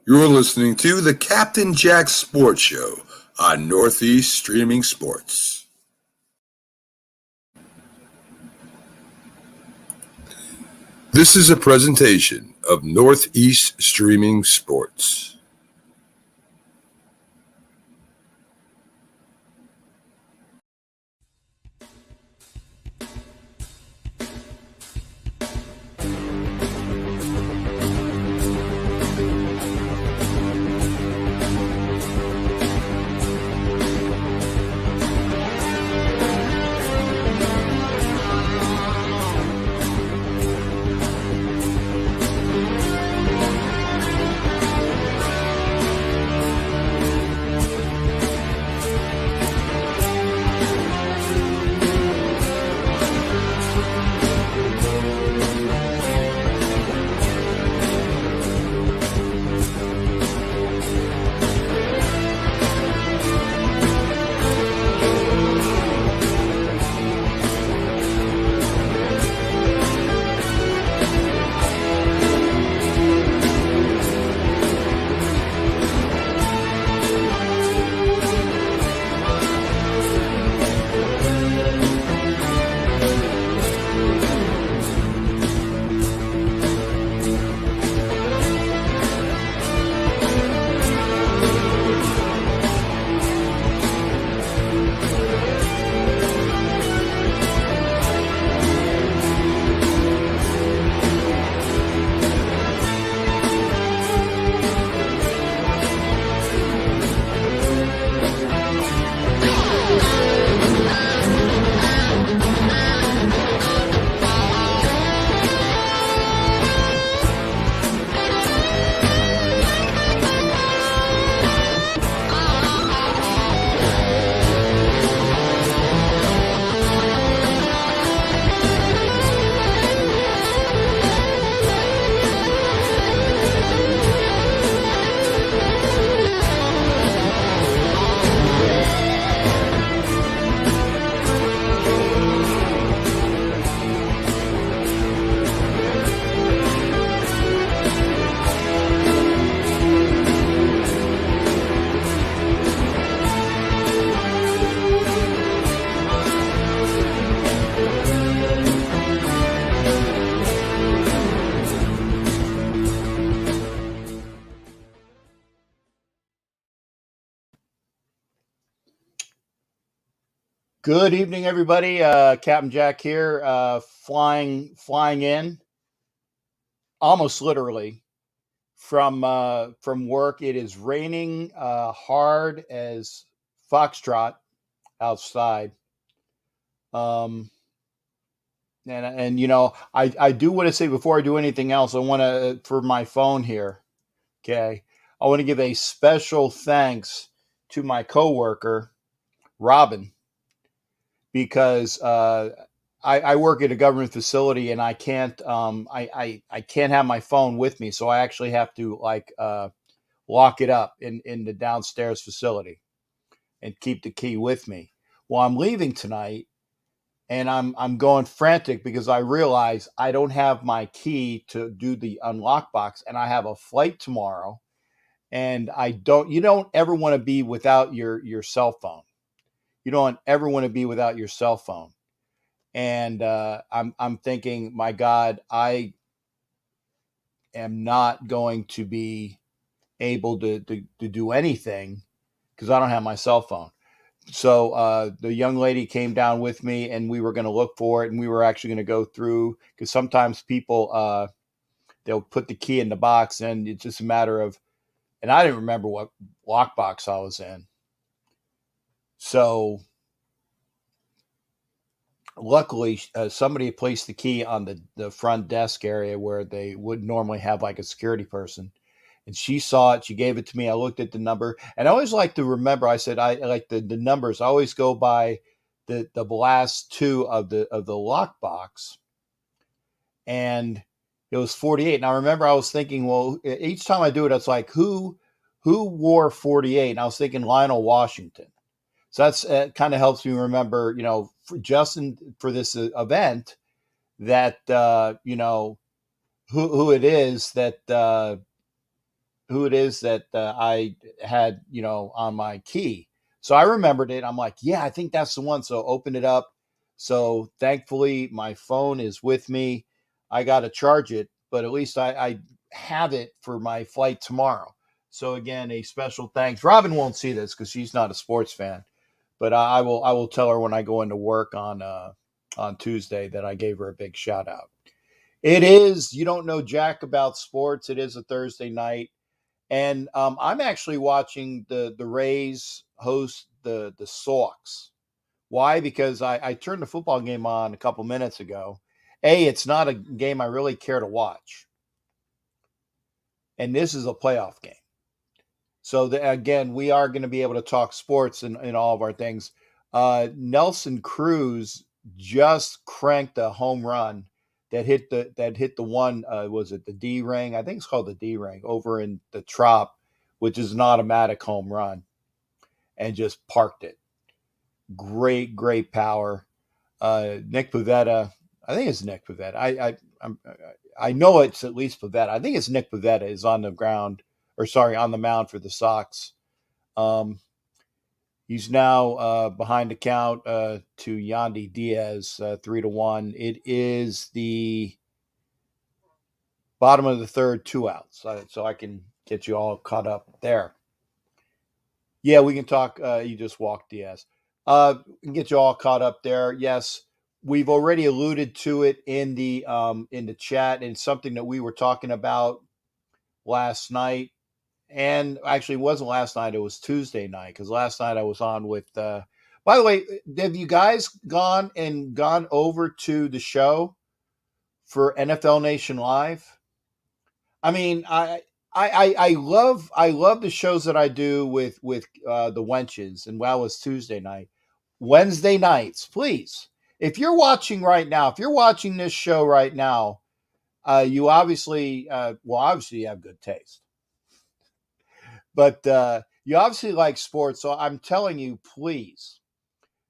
You're listening to the Captain Jack Sports Show on Northeast Streaming Sports. This is a presentation of Northeast Streaming Sports. Good evening, everybody. Captain Jack here, flying in, almost literally from work. It is raining hard as foxtrot outside. And you know, I do want to say before I do anything else, I want to for my phone here. Okay, I want to give a special thanks to my coworker, Robin. Because I work at a government facility and I can't I can't have my phone with me, so I actually have to lock it up in the downstairs facility and keep the key with me. Well, I'm leaving tonight and I'm going frantic because I realize I don't have my key to do the unlock box and I have a flight tomorrow, and you don't ever want to be without your cell phone. You don't ever want to be without your cell phone. And I'm thinking, my God, I am not going to be able to do anything because I don't have my cell phone. So the young lady came down with me and we were going to look for it, and we were actually going to go through, because sometimes people, they'll put the key in the box and it's just a matter of, and I didn't remember what lockbox I was in. So luckily, somebody placed the key on the front desk area where they would normally have like a security person. And she saw it. She gave it to me. I looked at the number. And I always like to remember, I said, I like the numbers. I always go by the last two of the lockbox. And it was 48. And I remember I was thinking, well, each time I do it, it's like, who wore 48? And I was thinking Lionel Washington. So that's kind of helps me remember, you know, for this event, that you know who it is that who it is that I had, on my key. So I remembered it. I'm like, yeah, I think that's the one. So open it up. So thankfully, my phone is with me. I got to charge it, but at least I have it for my flight tomorrow. So again, a special thanks. Robin won't see this because she's not a sports fan, but I will tell her when I go into work on Tuesday that I gave her a big shout out. It is, you don't know jack about sports. It is a Thursday night. And I'm actually watching the Rays host the Sox. Why? Because I turned the football game on a couple minutes ago. It's not a game I really care to watch. And this is a playoff game. So again, we are going to be able to talk sports in all of our things. Nelson Cruz just cranked a home run that hit the one, was it the D ring? I think it's called the D ring over in the Trop, which is an automatic home run, and just parked it. Great power. Nick Pivetta, I think it's Nick Pivetta. I know it's at least Pivetta. I think it's Nick Pivetta is on the ground, or sorry, on the mound for the Sox. He's now behind the count to Yandy Diaz, 3-1. It is the bottom of the third, 2 outs. So I can get you all caught up there. Yeah, we can talk. You just walked Diaz. We can get you all caught up there. Yes, we've already alluded to it in the chat, and something that we were talking about last night. And actually, it wasn't last night. It was Tuesday night, because last night I was on with. By the way, have you guys gone over to the show for NFL Nation Live? I mean, I love the shows that I do with the wenches, and well, it's Tuesday night, Wednesday nights. Please, if you're watching right now, if you're watching this show right now, you obviously obviously you have good taste. But you obviously like sports, so I'm telling you, please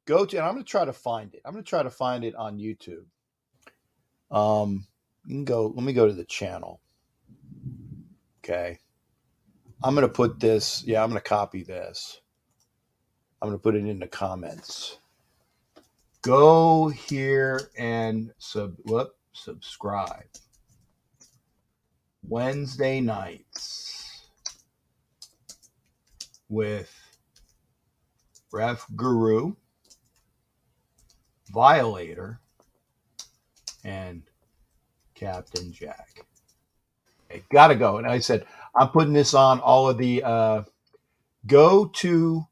go to. And I'm going to try to find it. I'm going to try to find it on YouTube. You can go. Let me go to the channel. Okay. I'm going to put this. Yeah, I'm going to copy this. I'm going to put it in the comments. Go here and subscribe. Wednesday nights with Ref Guru, Violator, and Captain Jack. Okay, gotta go. And I said, I'm putting this on all of the go to,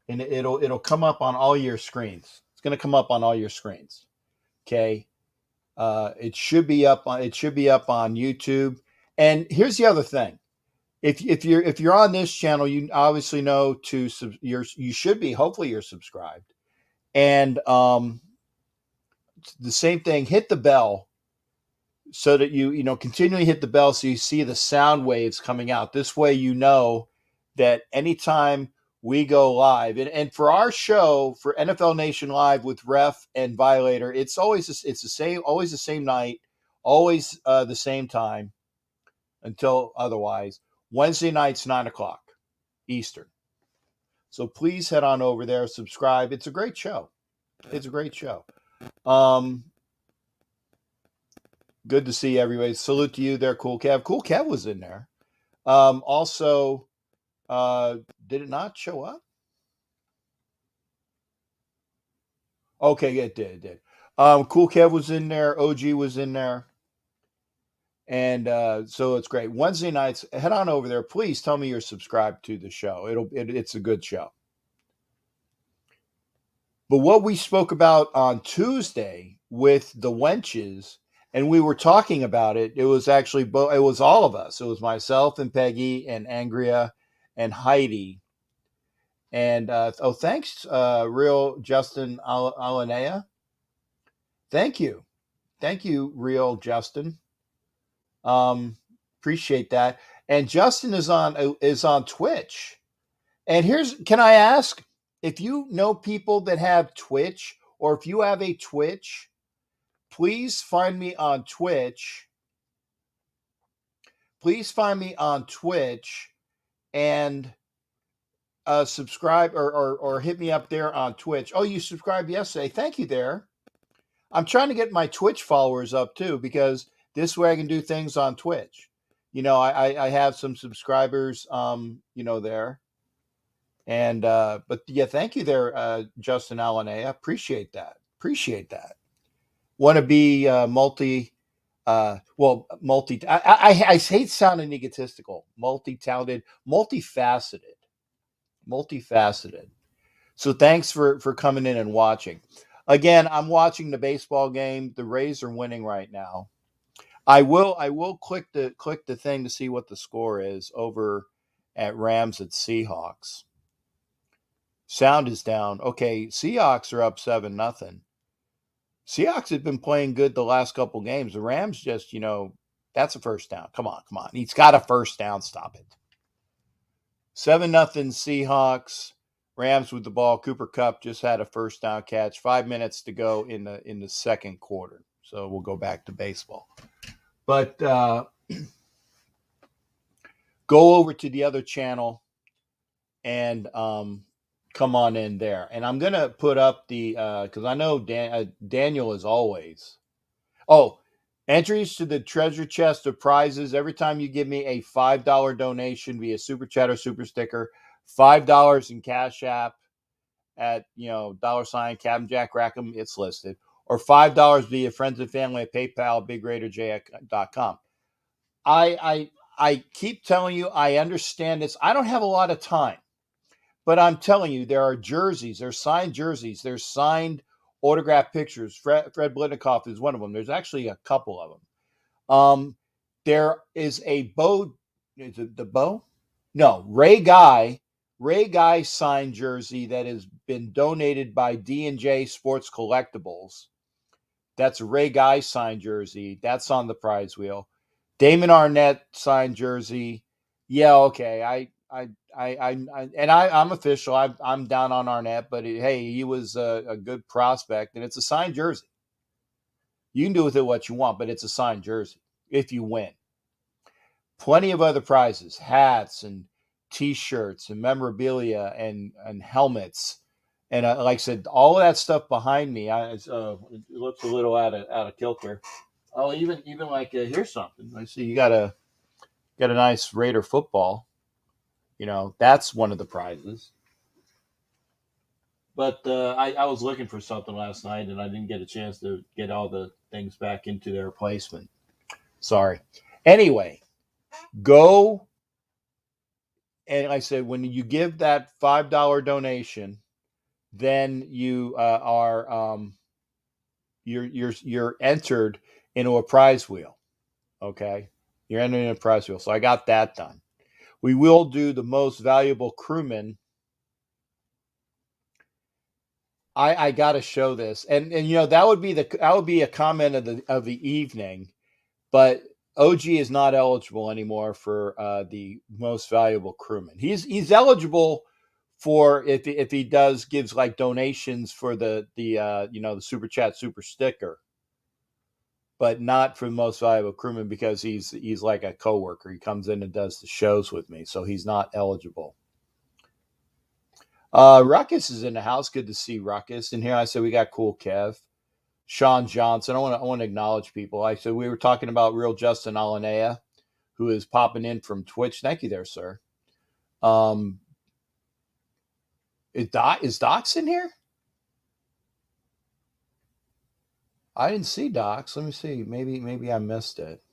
and it'll come up on all your screens. It's gonna come up on all your screens. Okay. It should be up on YouTube. And here's the other thing. If you're on this channel, you obviously know you should be, hopefully you're subscribed. And the same thing, hit the bell so that you continually hit the bell so you see the sound waves coming out. This way you know that anytime we go live, and for our show, for NFL Nation Live with Ref and Violator, it's always the same night, always the same time until otherwise. Wednesday nights, 9:00 Eastern. So please head on over there, subscribe. It's a great show. It's a great show. Good to see everybody. Salute to you there, Cool Kev. Cool Kev was in there. Also, did it not show up? Okay, it did. It did. Cool Kev was in there. OG was in there. And so it's great. Wednesday nights, head on over there. Please tell me you're subscribed to the show. It's a good show. But what we spoke about on Tuesday with the wenches, and we were talking about it, it was actually it was all of us. It was myself and Peggy and Angria and Heidi. And thanks, real Justin Alanea. Thank you, real Justin. Appreciate that. And Justin is on Twitch. And can I ask if you know people that have Twitch, or if you have a Twitch, please find me on Twitch. Please find me on Twitch and subscribe or hit me up there on Twitch. Oh, you subscribed yesterday. Thank you there. I'm trying to get my Twitch followers up too, because this way I can do things on Twitch. I have some subscribers, there. And but yeah, thank you there, Justin Alanea. Appreciate that. Appreciate that. Want to be multi. I hate sounding egotistical. Multi-talented, multifaceted. So thanks for coming in and watching. Again, I'm watching the baseball game. The Rays are winning right now. I will click the thing to see what the score is over at Rams at Seahawks. Sound is down. Okay, Seahawks are up 7-0. Seahawks have been playing good the last couple games. The Rams just, that's a first down. Come on. He's got a first down. Stop it. 7-0 Seahawks. Rams with the ball. Cooper Kupp just had a first down catch. 5 minutes to go in the second quarter. So we'll go back to baseball. But go over to the other channel and come on in there. And I'm going to put up the, because I know Daniel is always. Oh, entries to the treasure chest of prizes. Every time you give me a $5 donation via Super Chat or Super Sticker, $5 in Cash App at, $ Captain Jack Rackham, it's listed, or $5 via Friends and Family at PayPal, BigRaiderJ.com. I keep telling you, I understand this. I don't have a lot of time. But I'm telling you, there are jerseys, there's signed jerseys, there's signed autograph pictures. Fred Blitnikoff is one of them. There's actually a couple of them. There is a Bo. Is it the Bo? No, Ray Guy signed jersey that has been donated by D&J Sports Collectibles. That's a Ray Guy signed jersey. That's on the prize wheel. Damon Arnett signed jersey. Yeah, okay. I'm official. I'm down on Arnett, but hey, he was a good prospect, and it's a signed jersey. You can do with it what you want, but it's a signed jersey if you win. Plenty of other prizes, hats and T-shirts and memorabilia and helmets, and like I said, all of that stuff behind me. It looks a little out of kilter. Oh, even like here's something. I see you got a nice Raider football. That's one of the prizes. But I was looking for something last night, and I didn't get a chance to get all the things back into their placement. Sorry. Anyway, go. And like I said, when you give that $5 donation, then you are you're entered into a prize wheel. Okay, you're entering in a prize wheel. So I got that done. We will do the most valuable crewman. I got to show this, and that would be a comment of the evening, but OG is not eligible anymore for the most valuable crewman. He's eligible for if he gives like donations for the Super Chat Super Sticker, but not for the most valuable crewman because he's like a coworker. He comes in and does the shows with me, so he's not eligible. Ruckus is in the house. Good to see Ruckus. And here I said we got Cool Kev, Sean Johnson. I want to acknowledge people. I said we were talking about real Justin Alanea, who is popping in from Twitch. Thank you there, sir. Is Docs in here? I didn't see Docs. Let me see. Maybe I missed it.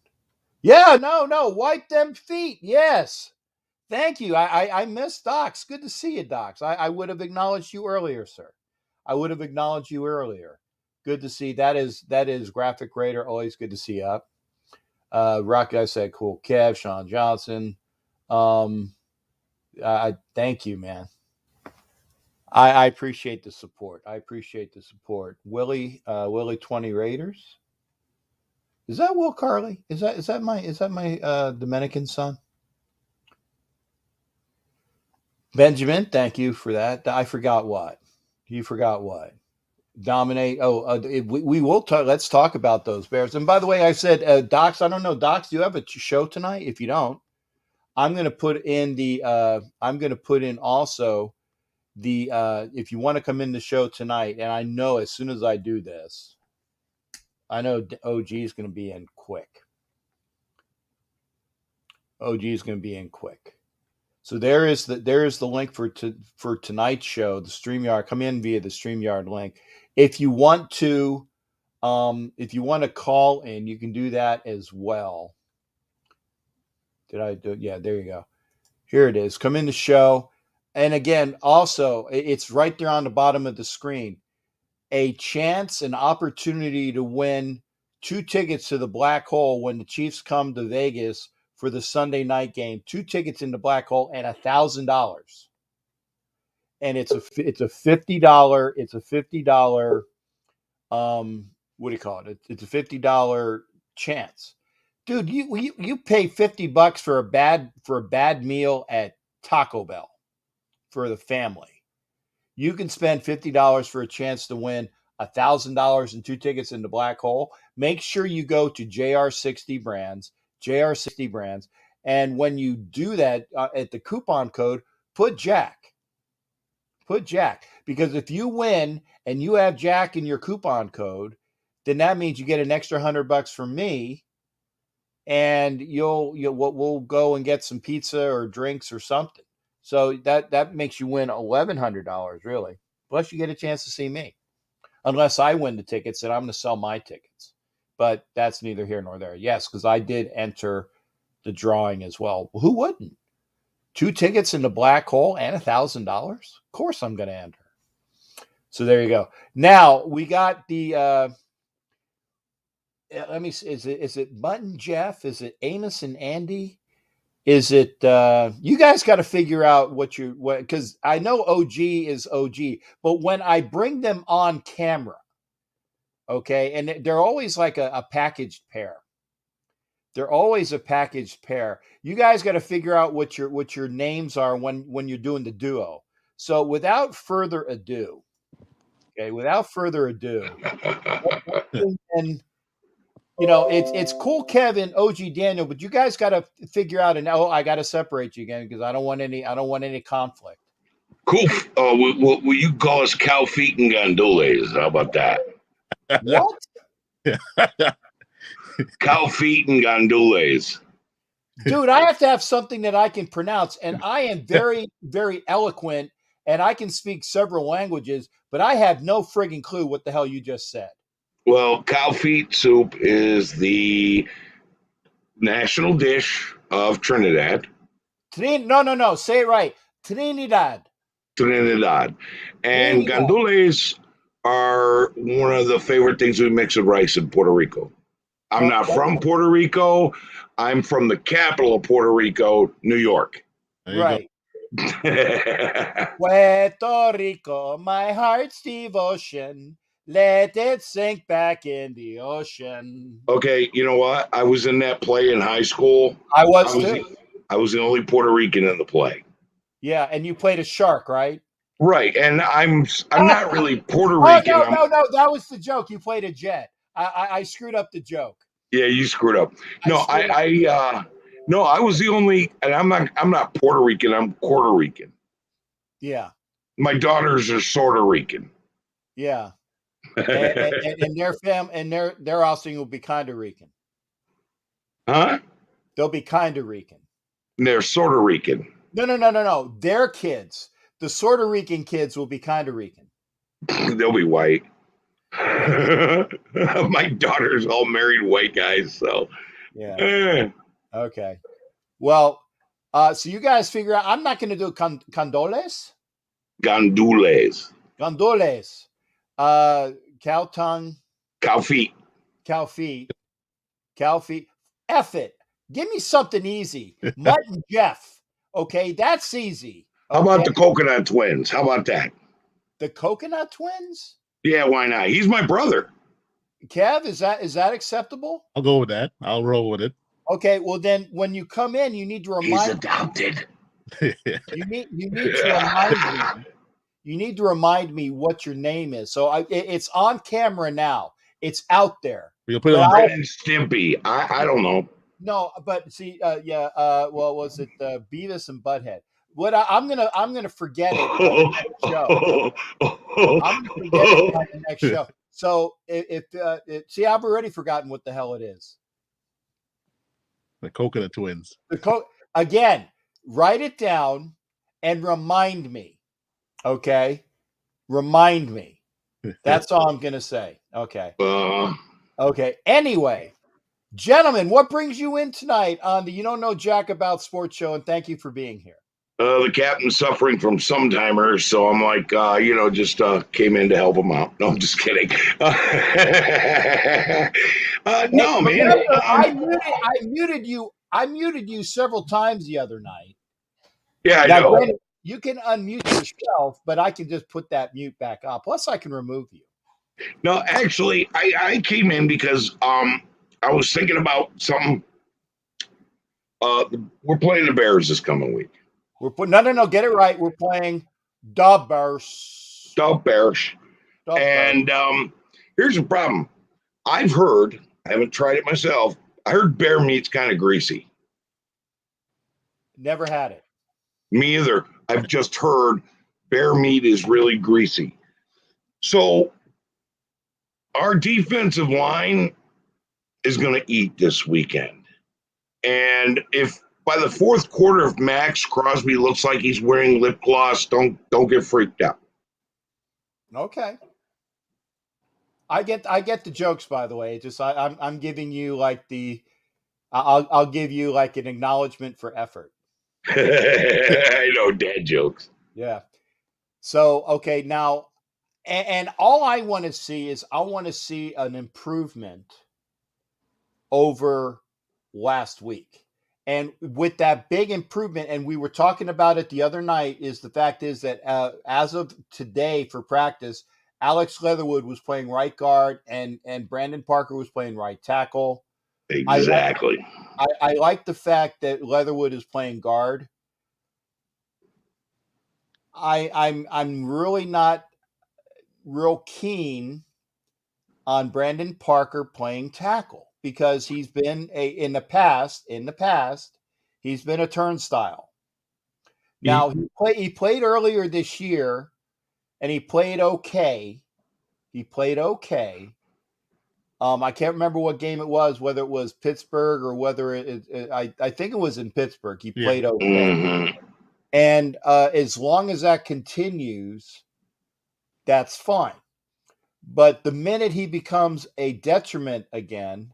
Yeah, no. Wipe them feet. Yes. Thank you. I missed Docs. Good to see you, Docs. I would have acknowledged you earlier, sir. I would have acknowledged you earlier. Good to see. That is Graphic Raider. Always good to see you up. Rocky, I said cool. Kev, Sean Johnson. I thank you, man. I appreciate the support. Willie 20 Raiders. Is that Will Carley? Is that my Dominican son? Benjamin, thank you for that. I forgot what. You forgot what? Dominate. We will talk. Let's talk about those Bears. And by the way, I said, Docs, I don't know. Docs, do you have a show tonight? If you don't, I'm going to put in the I'm going to put in also the if you want to come in the show tonight, and I know as soon as I do this, I know OG is going to be in quick. OG is going to be in quick. So there is the link for tonight's show, the StreamYard. Come in via the StreamYard link. If you want to call in, you can do that as well. Did I do? Yeah, there you go. Here it is. Come in the show. And again, also, it's right there on the bottom of the screen. A chance, an opportunity to win 2 tickets to the Black Hole when the Chiefs come to Vegas for the Sunday night game. 2 tickets in the Black Hole and $1,000. And it's a $50. It's a $50. What do you call it? It's a $50 chance. Dude, you pay $50 for a bad meal at Taco Bell for the family. You can spend $50 for a chance to win $1,000 and 2 tickets in the Black Hole. Make sure you go to JR60 Brands, and when you do that at the coupon code, put Jack, because if you win and you have Jack in your coupon code, then that means you get an extra $100 from me. And we'll go and get some pizza or drinks or something. So that makes you win $1,100 really. Plus you get a chance to see me, unless I win the tickets and I'm going to sell my tickets. But that's neither here nor there. Yes, because I did enter the drawing as well. Who wouldn't? 2 tickets in the Black Hole and $1,000. Of course I'm going to enter. So there you go. Now we got the. Let me see. Is it Button Jeff? Is it Amos and Andy? Is it you guys got to figure out what because I know OG is OG, but when I bring them on camera, okay, and they're always like a packaged pair. They're always a packaged pair. You guys got to figure out what your names are when you're doing the duo. So without further ado, let's bring in. It's cool, Kevin, OG Daniel, but you guys got to figure out. And I got to separate you again because I don't want any conflict. Cool. Will you call us cow feet and gondolas? How about that? What? Cow feet and gondolas. Dude, I have to have something that I can pronounce, and I am very, very eloquent, and I can speak several languages, but I have no frigging clue what the hell you just said. Well, cow feet soup is the national dish of Trinidad. No. Say it right. Trinidad. And gandules are one of the favorite things we mix with rice in Puerto Rico. I'm not from Puerto Rico. I'm from the capital of Puerto Rico, New York. Right. Puerto Rico, my heart's devotion. Let it sink back in the ocean. Okay, you know what? I was in that play in high school. I was too. I was the only Puerto Rican in the play. Yeah, and you played a shark, right? Right, and I'm not really Puerto Rican. No, that was the joke. You played a jet. I screwed up the joke. Yeah, you screwed up. No, I was the only, and I'm not Puerto Rican. I'm Puerto Rican. Yeah. My daughters are sort of Rican. Yeah. and their their offspring will be kind of Rican. Huh? They'll be kind of Rican. They're sort of Rican. No. Their kids, the sort of Rican kids, will be kind of Rican. They'll be white. My daughter's all married white guys, so yeah. Okay. Well, so you guys figure out. I'm not going to do gondoles. Cow tongue. Cow feet. F it. Give me something easy. Mutton Jeff. Okay, that's easy. Okay? How about the Coconut Twins? How about that? The Coconut Twins? Yeah, why not? He's my brother. Kev, is that acceptable? I'll go with that. I'll roll with it. Okay, well then when you come in, you need to remind He's adopted. You need to remind me. You need to remind me what your name is. So it's on camera now. It's out there. We'll put it on Ren and Stimpy. I don't know. No, but see, well, was it Beavis and Butthead? I'm gonna forget it by the next show. I'm gonna forget it by the next show. So see, I've already forgotten what the hell it is. The Coconut Twins. Again, write it down and remind me. Okay, remind me. That's all I'm gonna say. Okay. Okay. Anyway, gentlemen, what brings you in tonight on the You Don't Know Jack About Sports Show? And thank you for being here. The captain's suffering from sometimers, so I'm like, just came in to help him out. No, I'm just kidding. No, man. I muted you several times the other night. Yeah, I know. Granted, you can unmute yourself, but I can just put that mute back up. Plus, I can remove you. No, actually, I came in because I was thinking about something. We're playing the Bears this coming week. No, get it right. We're playing the Bears. The Bears. And here's the problem. I've heard, I haven't tried it myself, I heard bear meat's kind of greasy. Never had it. Me either. I've just heard bear meat is really greasy. So our defensive line is going to eat this weekend. And if by the fourth quarter, if Max Crosby looks like he's wearing lip gloss, don't get freaked out. Okay. I get the jokes, by the way. Just I'm giving you like I'll give you like an acknowledgement for effort. I know, dad jokes. Yeah. So okay, now and all I want to see is an improvement over last week. And with that big improvement, and we were talking about it the other night, is the fact is that as of today for practice, Alex Leatherwood was playing right guard and Brandon Parker was playing right tackle. Exactly. I like the fact that Leatherwood is playing guard. I'm really not real keen on Brandon Parker playing tackle because he's been in the past, he's been a turnstile. Now he played earlier this year and he played okay. I can't remember what game it was, whether it was Pittsburgh or whether I think it was in Pittsburgh. He played okay. Mm-hmm. And as long as that continues, that's fine. But the minute he becomes a detriment again,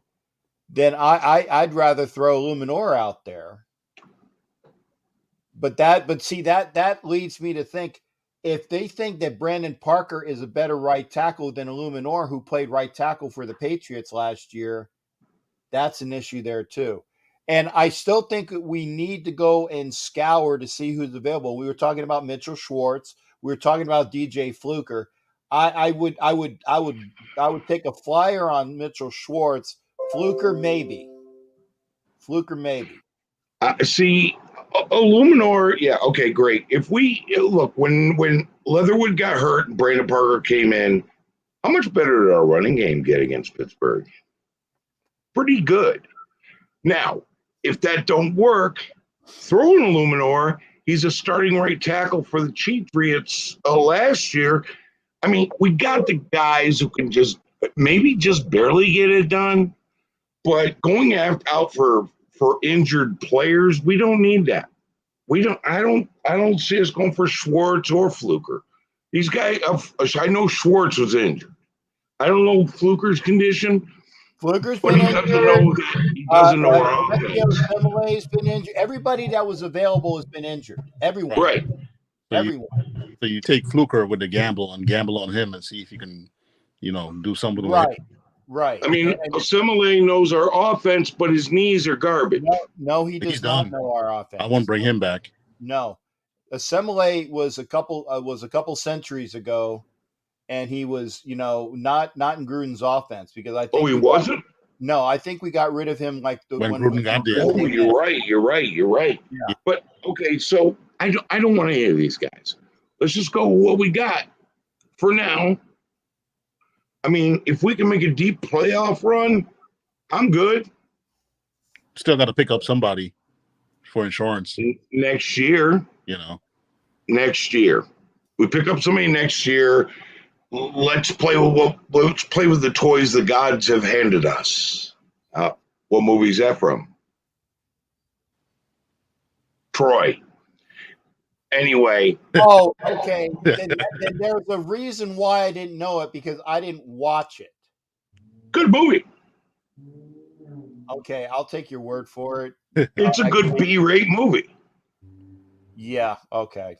then I'd rather throw Luminor out there. But see that leads me to think if they think that Brandon Parker is a better right tackle than Luminor, who played right tackle for the Patriots last year, that's an issue there too. And I still think that we need to go and scour to see who's available. We were talking about Mitchell Schwartz. We were talking about DJ Fluker. I would take a flyer on Mitchell Schwartz. Fluker maybe. See, Luminor, yeah, okay, great. If we look when Leatherwood got hurt and Brandon Parker came in, how much better did our running game get against Pittsburgh? Pretty good. Now, if that don't work, throw in Luminor. He's a starting right tackle for the Patriots last year. I mean, we got the guys who can just barely get it done, but going out for injured players, we don't need that. I don't see us going for Schwartz or Fluker. These guys, I know Schwartz was injured. I don't know Fluker's condition. Fluker's been injured. He doesn't know where Semilay's been injured. Everybody that was available has been injured. Everyone. Right. Everyone. So you take Fluker with the gamble on him and see if you can, do something with Right. it. Right. I mean, Simile knows our offense, but his knees are garbage. No, he does not know our offense. I won't bring him back. No. Simile was a couple centuries ago, and he was, not in Gruden's offense because I think. Oh, he wasn't? No, I think we got rid of him when Gruden got there. Oh, you're right. Yeah. But okay, so I don't want any of these guys. Let's just go with what we got for now. I mean, if we can make a deep playoff run, I'm good. still got to pick up somebody for insurance. Next year. Next year, we pick up somebody next year. Let's play with the toys the gods have handed us. What movie is that from? Troy. Anyway. Oh, okay. then there's a reason why I didn't know it, because I didn't watch it. Good movie. Okay, I'll take your word for it. It's a good B-rate movie. Yeah. Okay.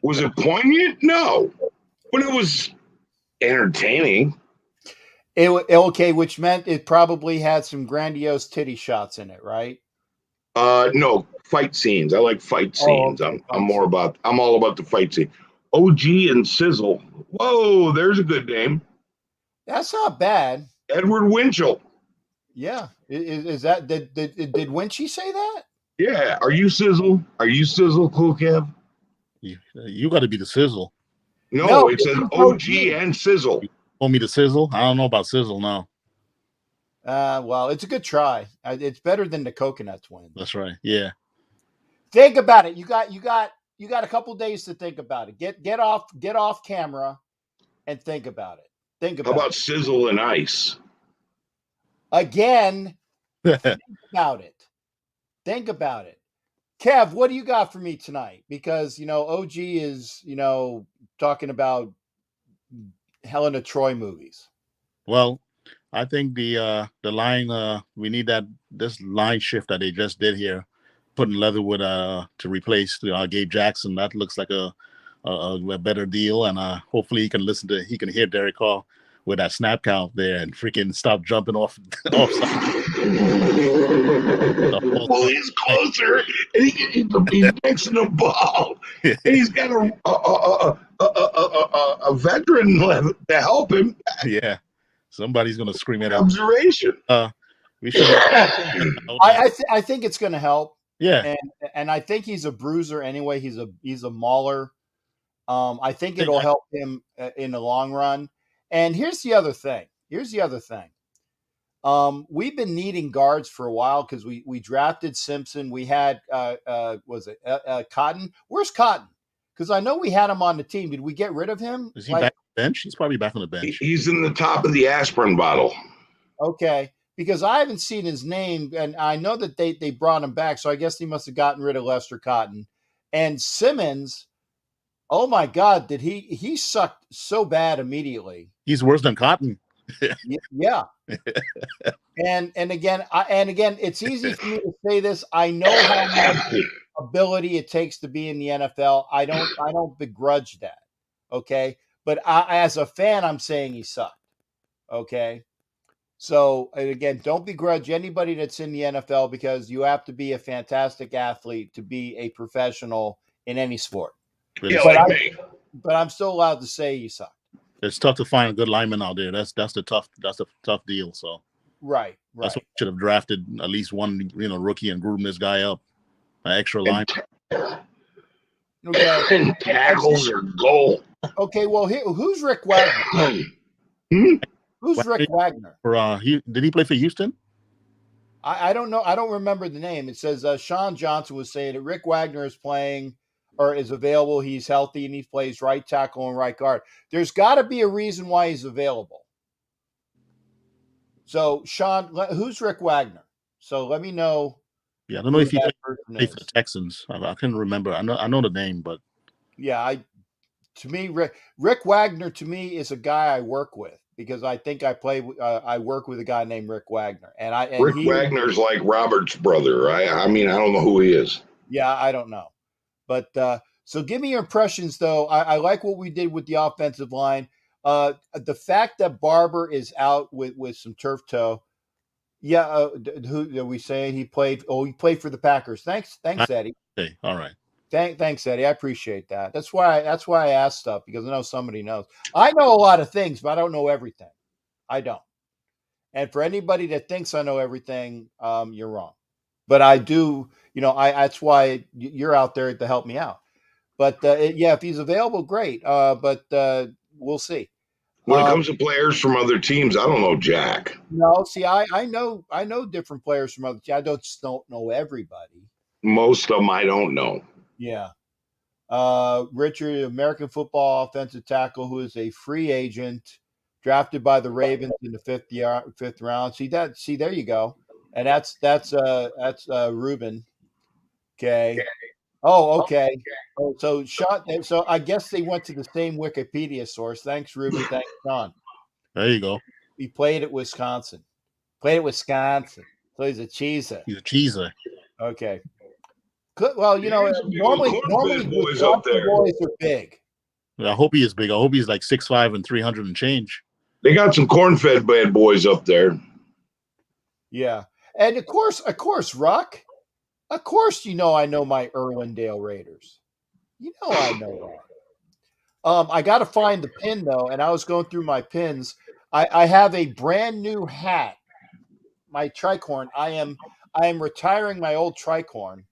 Was it poignant? No, but it was entertaining. Okay, which meant it probably had some grandiose titty shots in it, right? No, fight scenes. I like fight scenes. Okay. I'm all about the fight scene. OG and Sizzle. Whoa, there's a good name. That's not bad. Edward Winchell. Yeah. Is that did Winchy say that? Yeah. Are you Sizzle? Are you Sizzle, Cool Kev? You got to be the Sizzle. No, it says OG and Sizzle. You want me to Sizzle? I don't know about Sizzle now. Well, it's a good try. It's better than the Coconut Twins. That's right. Yeah. Think about it. You got a couple days to think about it. Get off camera and think about it. How about Sizzle and Ice? Again, think about it. Think about it. Kev, what do you got for me tonight? Because, OG is, talking about Helena Troy movies. Well, I think the line we need this line shift that they just did here, putting Leatherwood to replace Gabe Jackson. That looks like a better deal, and hopefully he can hear Derek Carr with that snap count there and freaking stop jumping off. Well, he's closer, and he's next to the ball, and he's got a veteran to help him. Yeah, somebody's gonna scream at him. Observation. We should. I think it's going to help. Yeah, and I think he's a bruiser anyway. He's a mauler. I think it'll help him in the long run. And here's the other thing. We've been needing guards for a while because we drafted Simpson. We had Cotton? Where's Cotton? Because I know we had him on the team. Did we get rid of him? Is he back on the bench? He's probably back on the bench. He's in the top of the aspirin bottle. Okay, because I haven't seen his name, and I know that they brought him back, so I guess he must have gotten rid of Lester Cotton. And Simmons, oh my God, he sucked so bad immediately. He's worse than Cotton. Yeah. And again, it's easy for me to say this. I know how much ability it takes to be in the NFL. I don't begrudge that. Okay. But as a fan, I'm saying he sucked. Okay. So again, don't begrudge anybody that's in the NFL, because you have to be a fantastic athlete to be a professional in any sport. Yeah, but I'm still allowed to say he sucked. It's tough to find a good lineman out there. That's the tough deal. So right. That's what we should have drafted, at least one rookie, and groomed this guy up. An extra line. Okay. Tackles are gold. Okay, well, who's Rick Wagner? Who's Rick Wagner? Did he play for Houston? I don't know. I don't remember the name. It says Sean Johnson was saying that Rick Wagner is playing or is available. He's healthy and he plays right tackle and right guard. There's got to be a reason why he's available. So, Sean, who's Rick Wagner? So let me know. Yeah, I don't know if he played for the Texans. I can't remember. I know the name, but yeah, to me, Rick Wagner to me is a guy I work with, because I think I work with a guy named Rick Wagner, and Rick Wagner's like Robert's brother, right? I mean, I don't know who he is. Yeah, I don't know, but so give me your impressions, though. I like what we did with the offensive line. The fact that Barber is out with some turf toe. Yeah, who are we saying he played? Oh, he played for the Packers. Thanks, Eddie. Okay, all right. Thanks, Eddie. I appreciate that. That's why I asked stuff, because I know somebody knows. I know a lot of things, but I don't know everything. I don't. And for anybody that thinks I know everything, you're wrong. But I do. That's why you're out there to help me out. But yeah, if he's available, great. But we'll see. When it comes to players from other teams, I don't know Jack. No, see, I know different players from other teams. I don't know everybody. Most of them I don't know. Yeah. Richard, American football offensive tackle, who is a free agent, drafted by the Ravens in the fifth round. See, there you go. And that's Ruben. Okay. Oh, okay. Oh, so I guess they went to the same Wikipedia source. Thanks, Ruben. Thanks, John. There you go. He played at Wisconsin. So he's a cheeser. He's a cheeser. Okay. Good. Well, normally boys up there. boys are big. I hope he is big. I hope he's like 6'5" and 300 and change. They got some corn-fed bad boys up there. Yeah. And of course, Ruck. Of course, I know my Irwindale Raiders. I know that. I got to find the pin though, and I was going through my pins. I have a brand new hat, my tricorn. I am retiring my old tricorn,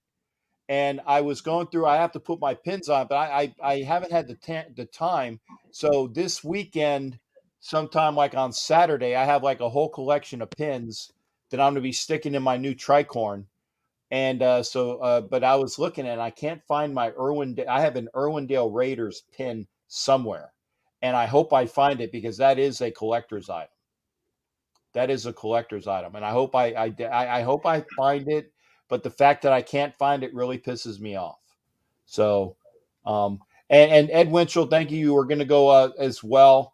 and I was going through. I have to put my pins on, but I haven't had the time. So this weekend, sometime like on Saturday, I have like a whole collection of pins that I'm going to be sticking in my new tricorn. And but I was looking and I can't find my Irwindale. I have an Irwindale Raiders pin somewhere, and I hope I find it because that is a collector's item. That is a collector's item, and I hope I hope I find it. But the fact that I can't find it really pisses me off. So, and Ed Winchell, thank you. You were going to go as well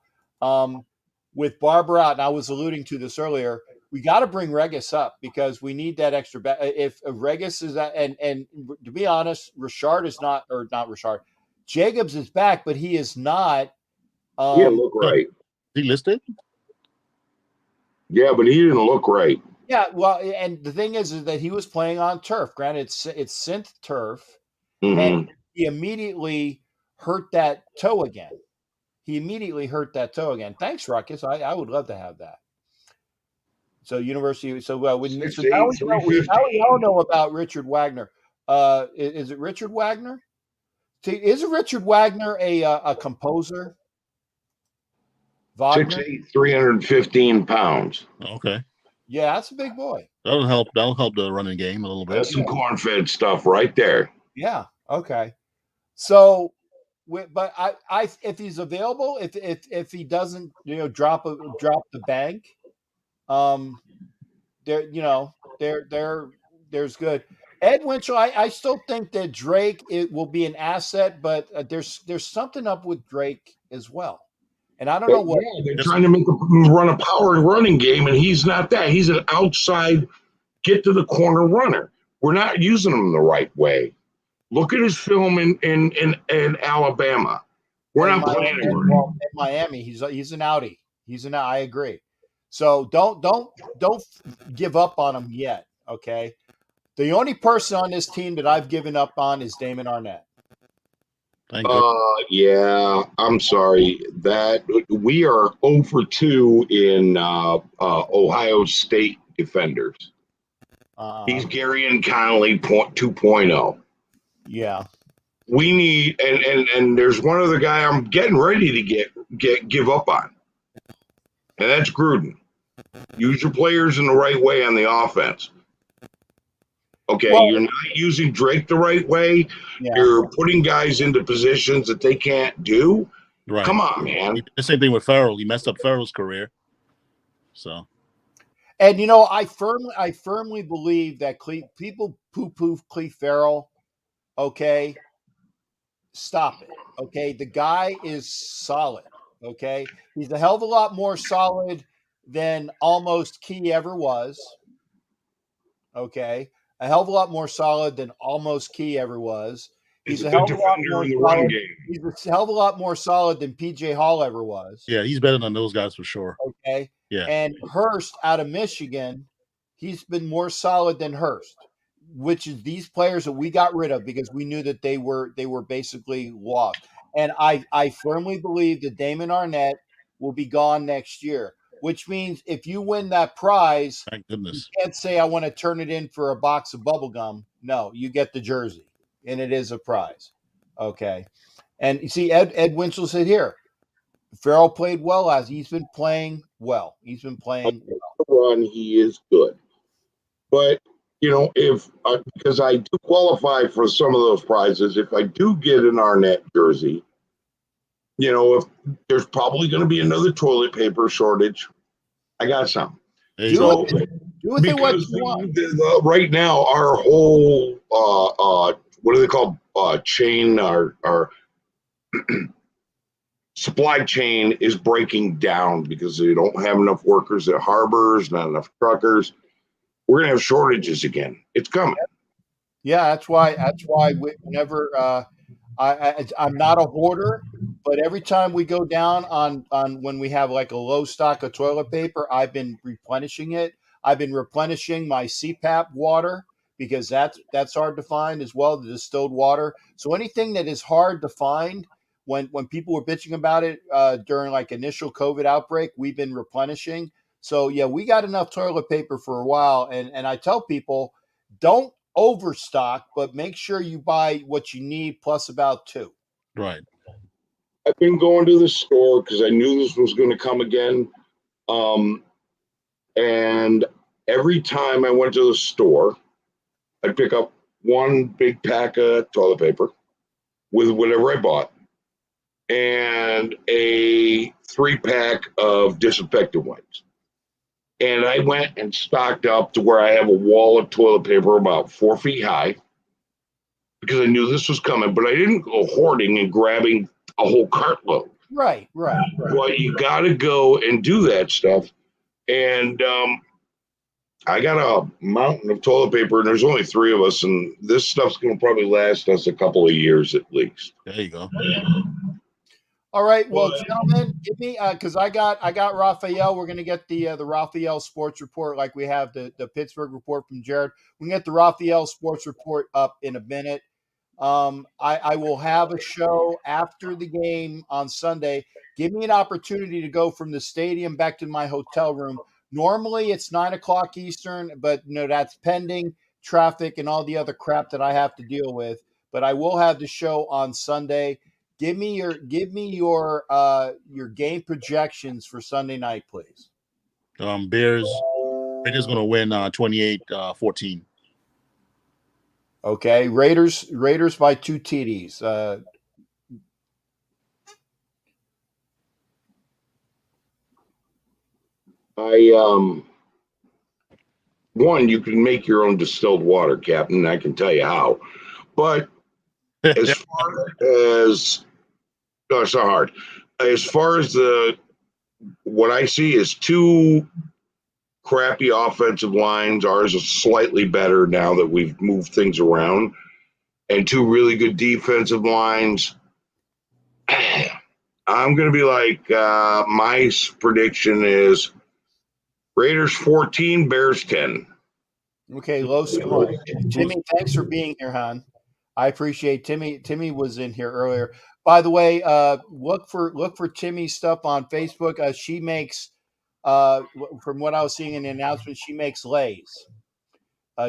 with Barbara out, and I was alluding to this earlier. We got to bring Regis up because we need that extra. If Regis is that, and to be honest, Richard is not, or not Richard. Jacobs is back, but he is not. He didn't look right. He listed? Yeah, but he didn't look right. Yeah, well, and the thing is that he was playing on turf. Granted, it's synth turf, and he immediately hurt that toe again. Thanks, Ruckus. I would love to have that. So University. So now we all know about Richard Wagner. Is it Richard Wagner? Is Richard Wagner a composer? Wagner? 6'8", 315 pounds. Okay. Yeah, that's a big boy. That'll help the running game a little bit. That's some corn-fed stuff right there. Yeah. Okay. So, but I if he's available, if he doesn't, drop the bank, there's good. Ed Winchell, I still think that Drake will be an asset, but there's something up with Drake as well, and I don't know what. Yeah, they're trying to make him run a power running game, and he's not that. He's an outside, get to the corner runner. We're not using him the right way. Look at his film in Alabama. We're not playing him. In Miami, he's an outie. I agree. So don't give up on him yet. Okay. The only person on this team that I've given up on is Damon Arnett. Thank you. Yeah, I'm sorry that we are 0 for 2 in Ohio State defenders. He's Gary and Connolly 2.0. Yeah. We need and there's one other guy I'm getting ready to give up on. And that's Gruden. Use your players in the right way on the offense. Okay, well, you're not using Drake the right way. Yeah. You're putting guys into positions that they can't do. Right. Come on, man. The same thing with Farrell. He messed up Farrell's career. So. And I firmly believe that people poo-poo Cleve Farrell. Okay, stop it. Okay, the guy is solid. Okay, he's a hell of a lot more solid than almost Key ever was. Okay, a hell of a lot more solid than almost Key ever was. He's a hell of a lot more solid. He's a hell of a lot more solid than PJ Hall ever was. Yeah, he's better than those guys for sure. Okay. Yeah. And Hurst out of Michigan, he's been more solid than Hurst, which is these players that we got rid of because we knew that they were basically lost. And I firmly believe that Damon Arnett will be gone next year, which means if you win that prize, thank goodness, you can't say I want to turn it in for a box of bubble gum. No, you get the jersey, and it is a prize. Okay. And you see, Ed Winchell said here, Farrell played well as he's been playing well. He's been playing Run, he is good. But if because I do qualify for some of those prizes, if I do get an Arnett jersey, if there's probably going to be another toilet paper shortage, I got some. There you Do go. it what you Because want. right now our whole what do they call chain, our supply chain is breaking down because they don't have enough workers at harbors, not enough truckers. We're gonna have shortages again. It's coming. Yeah, that's why whenever I'm not a hoarder, but every time we go down on when we have like a low stock of toilet paper, I've been replenishing it. I've been replenishing my CPAP water because that's hard to find as well, the distilled water. So anything that is hard to find when people were bitching about it during like initial COVID outbreak, we've been replenishing. So yeah, we got enough toilet paper for a while, and I tell people don't overstock, but make sure you buy what you need plus about two. Right. I've been going to the store because I knew this was going to come again. And every time I went to the store, I'd pick up one big pack of toilet paper with whatever I bought and a 3-pack of disinfectant wipes. And I went and stocked up to where I have a wall of toilet paper about 4 feet high because I knew this was coming, but I didn't go hoarding and grabbing a whole cartload. Right. Well, you got to go and do that stuff. And I got a mountain of toilet paper, and there's only 3 of us, and this stuff's going to probably last us a couple of years at least. There you go. All right, well, gentlemen, give me because I got Raphael. We're going to get the Raphael sports report like we have the Pittsburgh report from Jared. We can get the Raphael sports report up in a minute. I will have a show after the game on Sunday. Give me an opportunity to go from the stadium back to my hotel room. Normally it's 9:00 Eastern, but that's pending traffic and all the other crap that I have to deal with. But I will have the show on Sunday. Give me your game projections for Sunday night, please. Raiders going to win 28-14. Okay, Raiders by 2 TDs. One, you can make your own distilled water, Captain. I can tell you how. But as far as it's not hard. As far as what I see is 2 crappy offensive lines. Ours is slightly better now that we've moved things around, and 2 really good defensive lines. I'm going to be like my prediction is Raiders 14, Bears 10. Okay, low score. Timmy, thanks for being here, hon. I appreciate Timmy. Timmy was in here earlier. By the way, look for Timmy's stuff on Facebook. She makes, from what I was seeing in the announcement, she makes lays.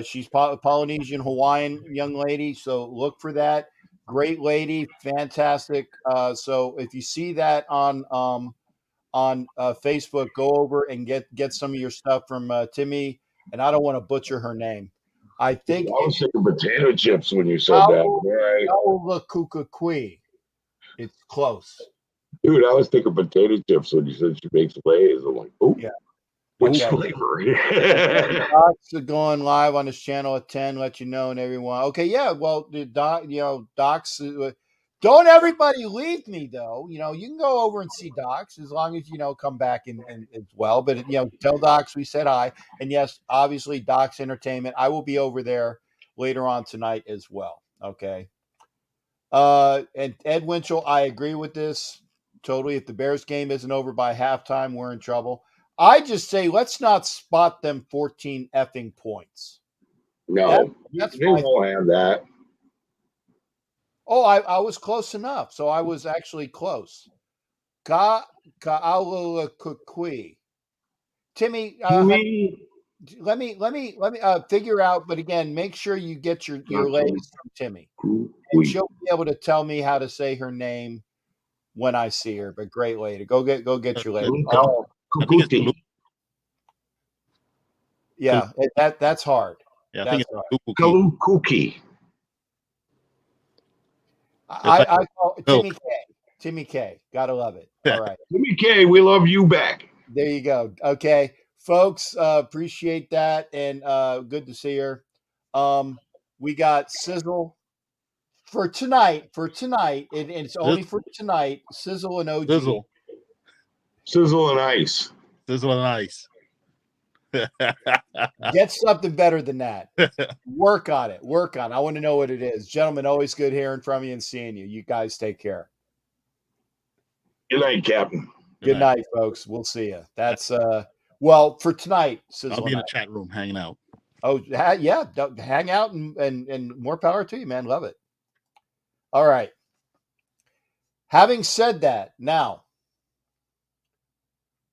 She's Polynesian Hawaiian young lady, so look for that. Great lady, fantastic. So if you see that on Facebook, go over and get some of your stuff from Timmy. And I don't want to butcher her name. I think I was thinking potato chips when you said that. Right? It's close. Dude, I was thinking potato chips when you said she makes lays. I'm like, oh, yeah. Which flavor? Docs are going live on his channel at 10. Let you know, and everyone. Okay, yeah. Well, the Docs. Don't everybody leave me though. You can go over and see Docs as long as come back and as well. But tell Docs we said hi. And yes, obviously Docs Entertainment. I will be over there later on tonight as well. Okay. And Ed Winchell, I agree with this totally. If the Bears game isn't over by halftime, we're in trouble. I just say let's not spot them 14 effing points. No, they won't have that. Oh, I was close enough. So I was actually close. Ka'alalakukui. Timmy, let me figure out. But again, make sure you get your ladies from Timmy. And she'll be able to tell me how to say her name when I see her. But great lady. Go get your lady. Lunka. Oh, I think it's Kukuti. yeah, that's hard. Yeah, I That's think it's hard. Kalukuki. Kalukuki. It's like I call milk. Timmy K. Gotta love it. All right. Jimmy K, we love you back. There you go. Okay, folks, appreciate that, and good to see her. We got Sizzle for tonight. And it's only for tonight. Sizzle and OG. Sizzle. Sizzle and ice. Sizzle and ice. Get something better than that. Work on it. I want to know what it is. Gentlemen, always good hearing from you and seeing you. You guys take care. Good night, Captain. Good night, folks. We'll see you. That's well for tonight. Sizzle I'll be in and the chat room hanging out. Oh, yeah. Hang out and more power to you, man. Love it. All right. Having said that, now,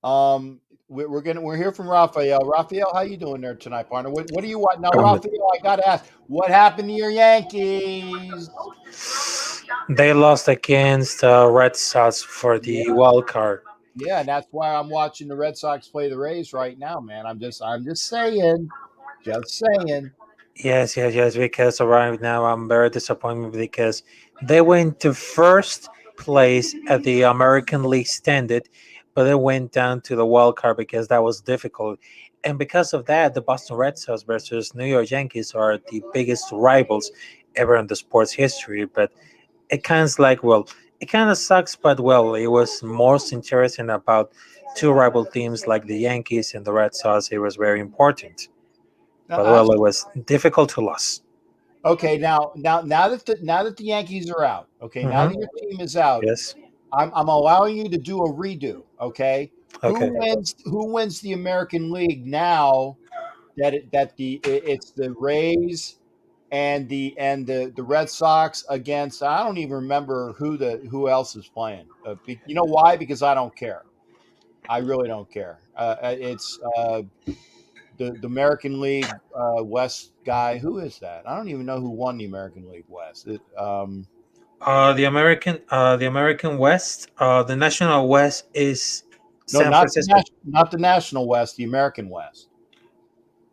we're here from Raphael. Raphael, how you doing there tonight, partner? What do you want now, Raphael? I gotta ask, what happened to your Yankees? They lost against the Red Sox for the wild card. Yeah, and that's why I'm watching the Red Sox play the Rays right now, man. I'm just saying. Yes, because right now I'm very disappointed because they went to first place at the American League standard, but they went down to the wild card because that was difficult. And because of that, the Boston Red Sox versus New York Yankees are the biggest rivals ever in the sports history. But it kind of like, well, it kind of sucks, but well, it was most interesting about two rival teams like the Yankees and the Red Sox. It was very important. But well, it was difficult to lose. Okay, now that the Yankees are out, okay, now that your team is out, Yes. I'm allowing you to do a redo. Okay, Okay. Who wins the American League now that it's the Rays and the Red Sox against, I don't even remember who else is playing. You know why? Because I don't care. I really don't care. It's the American League West guy. Who is that? I don't even know who won the American League West. The American West, the National West is No, San Francisco. not the National West, the American West.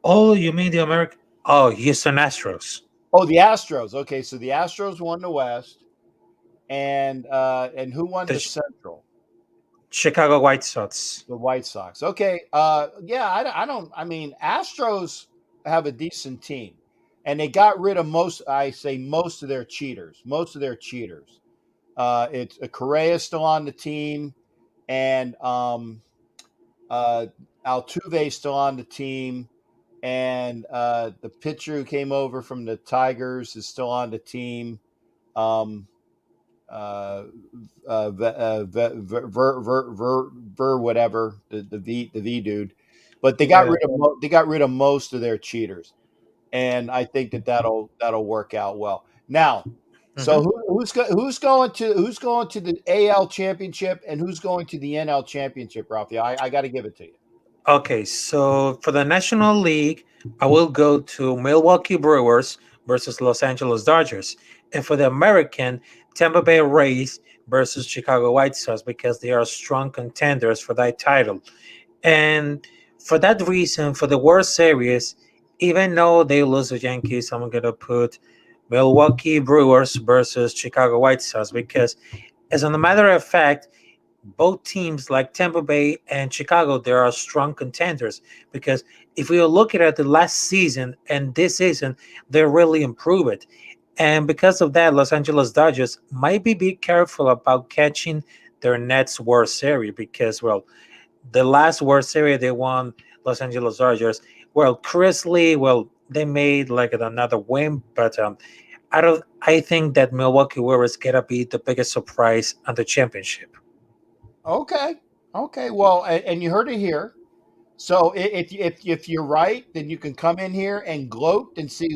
Oh, you mean the American? Oh, Houston Astros. Oh, the Astros. Okay, so the Astros won the West, and who won the Central? Chicago White Sox. The White Sox. Okay. Yeah, I don't. I mean, Astros have a decent team, and they got rid of most of their cheaters. It's Correa still on the team, and Altuve still on the team, and the pitcher who came over from the Tigers is still on the team. Whatever the V dude, but they got rid of most of their cheaters, and I think that'll work out well. Now, so who's going to the AL championship and who's going to the NL championship, Rafi? I got to give it to you. Okay, so for the National League, I will go to Milwaukee Brewers versus Los Angeles Dodgers, and for the American, Tampa Bay Rays versus Chicago White Sox because they are strong contenders for that title. And for that reason, for the World Series, even though they lose the Yankees, I'm going to put Milwaukee Brewers versus Chicago White Sox because, as a matter of fact, both teams like Tampa Bay and Chicago, they are strong contenders because if we look at the last season and this season, they really improved. And because of that, Los Angeles Dodgers might be careful about catching their next World Series because, well, the last World Series they won, Los Angeles Dodgers. Well, Chris Lee, they made like another win, but I think that Milwaukee Brewers gonna be the biggest surprise on the championship. Okay. Well, and you heard it here. So if you're right, then you can come in here and gloat and see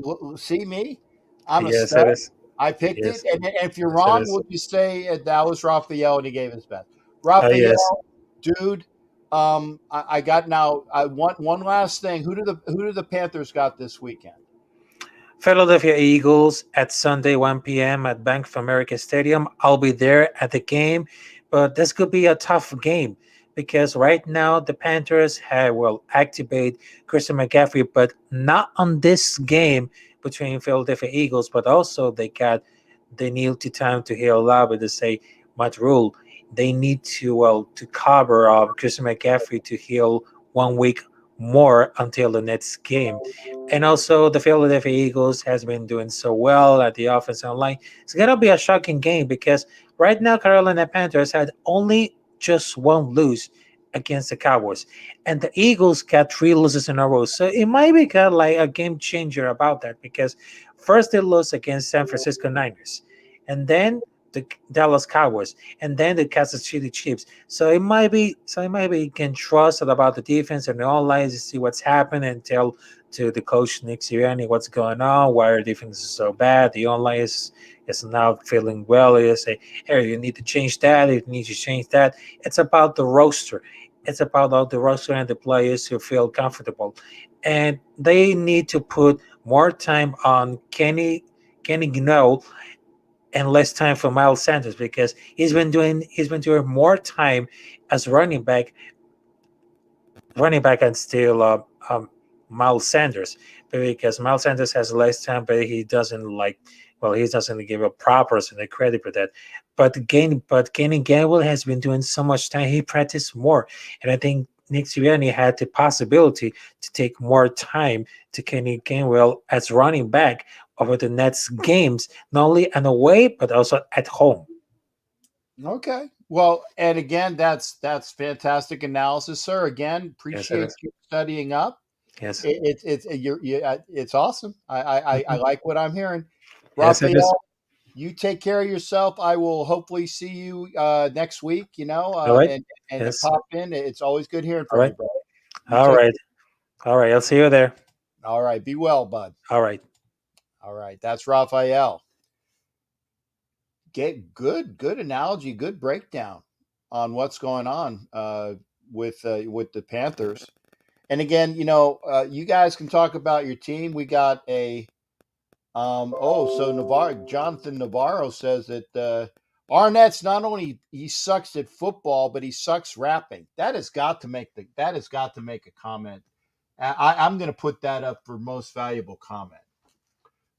me. I'm a stud. I picked it. And if you're wrong, we'll just say that was Raphael and he gave his best. Raphael, dude. I got now. I want one last thing. Who do the Panthers got this weekend? Philadelphia Eagles at Sunday 1 p.m. at Bank of America Stadium. I'll be there at the game, but this could be a tough game because right now the Panthers will activate Christian McCaffrey, but not on this game between Philadelphia Eagles, but also they need to time to heal up with the say Matt Rule. They need to cover Christian McCaffrey to heal 1 week more until the next game. And also the Philadelphia Eagles has been doing so well at the offensive line. It's gonna be a shocking game because right now Carolina Panthers had only just one lose against the Cowboys, and the Eagles got 3 losses in a row. So it might be kind of like a game changer about that because first they lost against San Francisco Niners, and then the Dallas Cowboys, and then the Kansas City Chiefs. So it might be you can trust about the defense and the online to see what's happening and tell to the coach Nick Sirianni what's going on, why our defense is so bad. The online is now feeling well. You say, hey, you need to change that. You need to change that. It's about the roster. It's about all the roster and the players who feel comfortable, and they need to put more time on Kenny Gno and less time for Miles Sanders because he's been doing more time as running back and still Miles Sanders, because Miles Sanders has less time, but he doesn't he doesn't give a proper the credit for that. But Kenny Gamble has been doing so much time. He practiced more, and I think Nick Sirianni had the possibility to take more time to Kenny Gainwell as running back over the next games, not only on away but also at home. Okay. Well, and again, that's fantastic analysis, sir. Again, Yes, it appreciate is. you studying up. Yes, It's awesome. I like what I'm hearing. yes, it is. Raphael, you take care of yourself. I will hopefully see you next week. All right. And to Yes. pop in. It's always good hearing All from right. you, bro. You All take. right. All right. I'll see you there. All right. Be well, bud. All right. All right. That's Raphael. Get good analogy, good breakdown on what's going on with the Panthers. And again, you guys can talk about your team. We got a Jonathan Navarro says that Arnett's not only he sucks at football, but he sucks rapping. That has got to make a comment. I'm going to put that up for most valuable comment.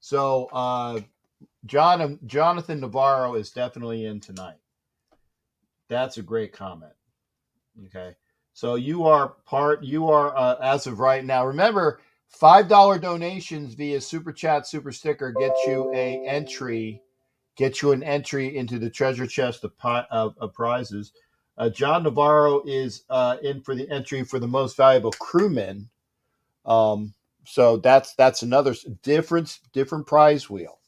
So Jonathan Navarro is definitely in tonight. That's a great comment. Okay. So you are as of right now. Remember, $5 donations via Super Chat, Super Sticker get you an entry into the treasure chest of prizes. John Navarro is in for the entry for the most valuable crewman. So that's another different prize wheel.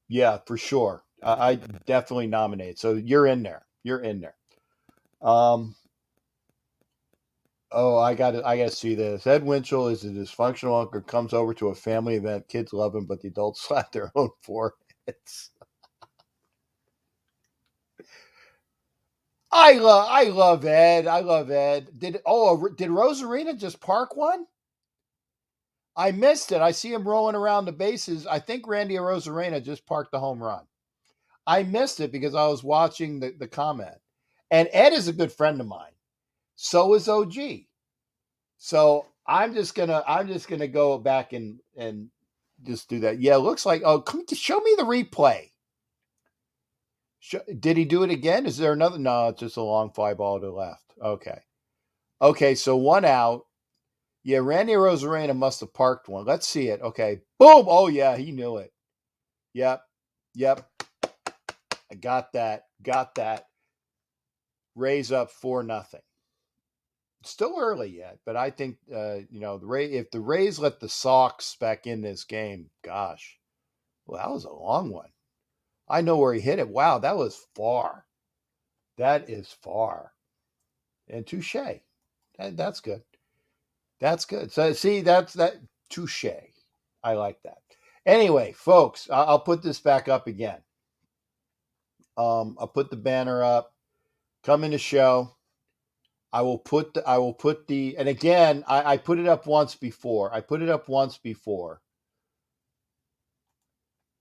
Yeah, for sure. I definitely nominate. So you're in there. I got to see this. Ed Winchell is a dysfunctional uncle, comes over to a family event. Kids love him, but the adults slap their own foreheads. I love Ed. Did Rosarina just park one? I missed it. I see him rolling around the bases. I think Randy Rosarena just parked the home run. I missed it because I was watching the comment. And Ed is a good friend of mine. So is OG. So I'm just gonna go back and just do that. Yeah, it looks like. Oh, show me the replay. Did he do it again? Is there another? No, it's just a long fly ball to the left. Okay. So one out. Yeah, Randy Rosarena must have parked one. Let's see it. Okay, boom. Oh yeah, he knew it. Yep. I got that. Raise up 4-0. Still early yet, but I think if the Rays let the Sox back in this game, gosh, well, that was a long one. I know where he hit it. Wow, that was far. That is far. And touche. That's good. So see, that's that touche. I like that. Anyway, folks, I'll put this back up again. I'll put the banner up. Come in the show. I will put the, and again, I put it up once before.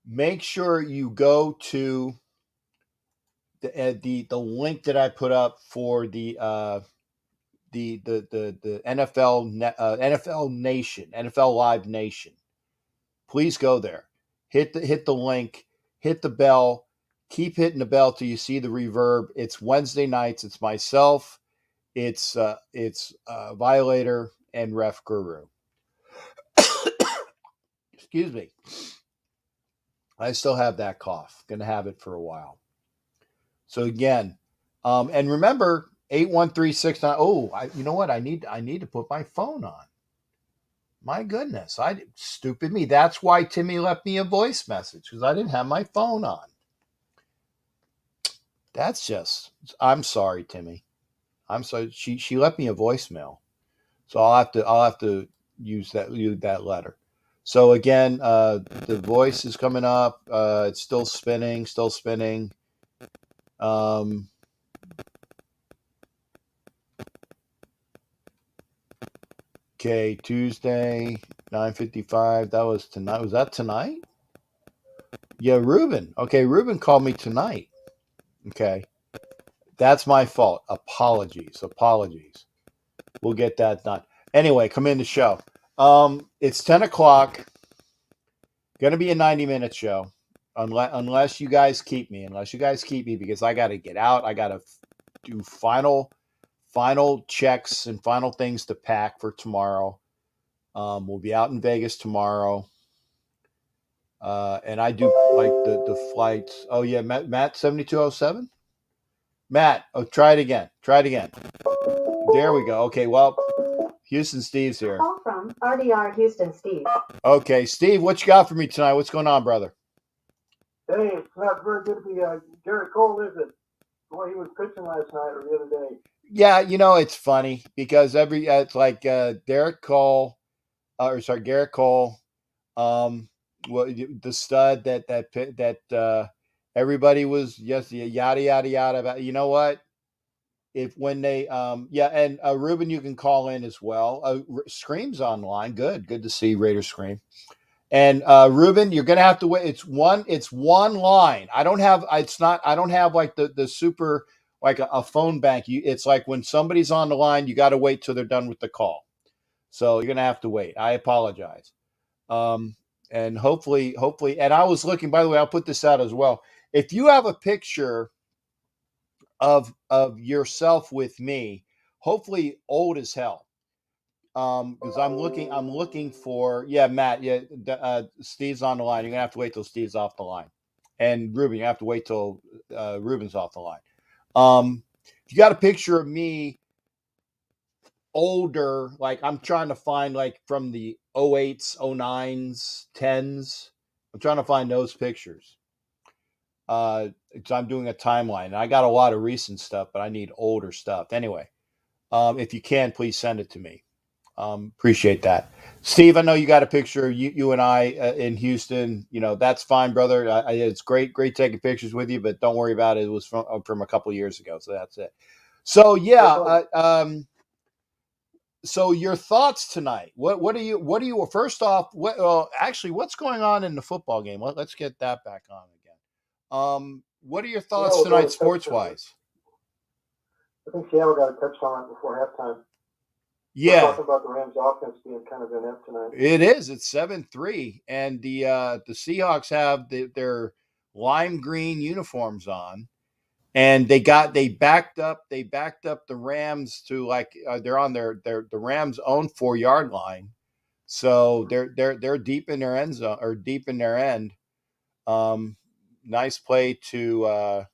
Make sure you go to the link that I put up for the NFL Nation, NFL Live Nation. Please go there. Hit the link, hit the bell, keep hitting the bell till you see the reverb. It's Wednesday nights. It's myself. It's Violator and Ref Guru. Excuse me. I still have that cough. Gonna have it for a while. So again, and remember 81369. Oh, you know what? I need to put my phone on. My goodness, stupid me. That's why Timmy left me a voice message, because I didn't have my phone on. That's just. I'm sorry, Timmy. I'm sorry. She left me a voicemail, so I'll have to use that letter. So again, the voice is coming up. It's still spinning. Okay, Tuesday, 9:55. That was tonight. Was that tonight? Yeah, Ruben. Okay, Ruben called me tonight. Okay. That's my fault. Apologies. We'll get that done. Anyway, come in the show. It's 10 o'clock. Gonna be a 90-minute show. Unless you guys keep me. Because I gotta get out. I gotta do final checks and final things to pack for tomorrow. We'll be out in Vegas tomorrow. And I do like the flights. Oh yeah, Matt 7207? Matt, try it again. There we go. Okay, well, Houston Steve's here. Call from RDR Houston Steve. Okay, Steve, what you got for me tonight? What's going on, brother? Hey, it's not very good to be Garrett Cole, is it? Boy, he was pitching last night or the other day. Yeah, it's funny because it's like Garrett Cole. The stud that everybody was yada yada yada about. You know what? When they and Ruben, you can call in as well. Scream's online. Good to see Raider Scream. And Ruben, you're gonna have to wait. It's one line. I don't have like the super like a phone bank. It's like when somebody's on the line, you got to wait till they're done with the call. So you're gonna have to wait. I apologize. And hopefully, and I was looking. By the way, I'll put this out as well. If you have a picture of yourself with me, hopefully old as hell. Because I'm looking for Matt. Steve's on the line. You're gonna have to wait till Steve's off the line, and Ruben, you have to wait till Ruben's off the line. If you got a picture of me older, like I'm trying to find like from the 08s, 09s, 10s. I'm trying to find those pictures. So I'm doing a timeline. And I got a lot of recent stuff, but I need older stuff. Anyway, if you can, please send it to me. Appreciate that. Steve, I know you got a picture of you and I in Houston. That's fine, brother. It's great taking pictures with you, but don't worry about it. It was from a couple of years ago, so that's it. So so your thoughts tonight? What are you? First off, what's going on in the football game? Let's get that back on again. What are your thoughts tonight, sports wise? I think Seattle got a touchdown before halftime. Yeah, we're talking about the Rams' offense being kind of inept tonight. It is. It's 7-3, and the Seahawks have their lime green uniforms on. And they backed up the Rams to like they're on the Rams' own 4-yard line, so they're deep in their end zone or deep in their end. Nice play to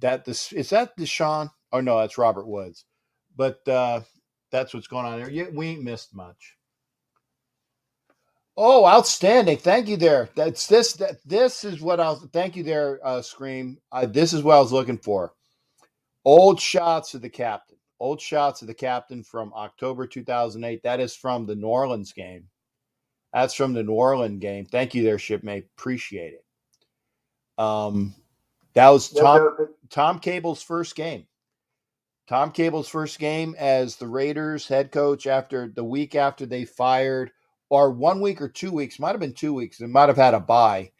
is that Deshaun? Oh no, that's Robert Woods, but that's what's going on there. We ain't missed much. Oh, outstanding! Thank you there. This is what I was. Thank you there, Scream. This is what I was looking for. Old shots of the captain. Old shots of the captain from October 2008. That is from the New Orleans game. That's from the New Orleans game. Thank you there, shipmate. Appreciate it. That was Tom Cable's first game. Tom Cable's first game as the Raiders head coach after the week after they fired. Or 1 week or 2 weeks, might have been 2 weeks. It might have had a bye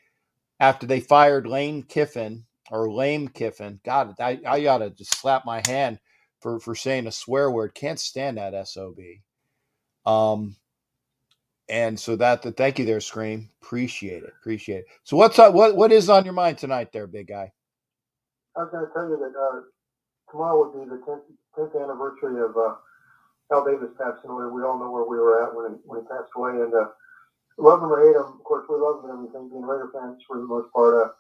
after they fired Lane Kiffin or Lame Kiffin. God, I gotta just slap my hand for saying a swear word. Can't stand that SOB. And so thank you there, Scream. Appreciate it. So what's up? What is on your mind tonight, there, big guy? I was going to tell you that tomorrow would be the 10th anniversary of Al Davis passing away. We all know where we were at when he passed away, and love him or hate him, of course, we love him and everything. Being Raider fans for the most part,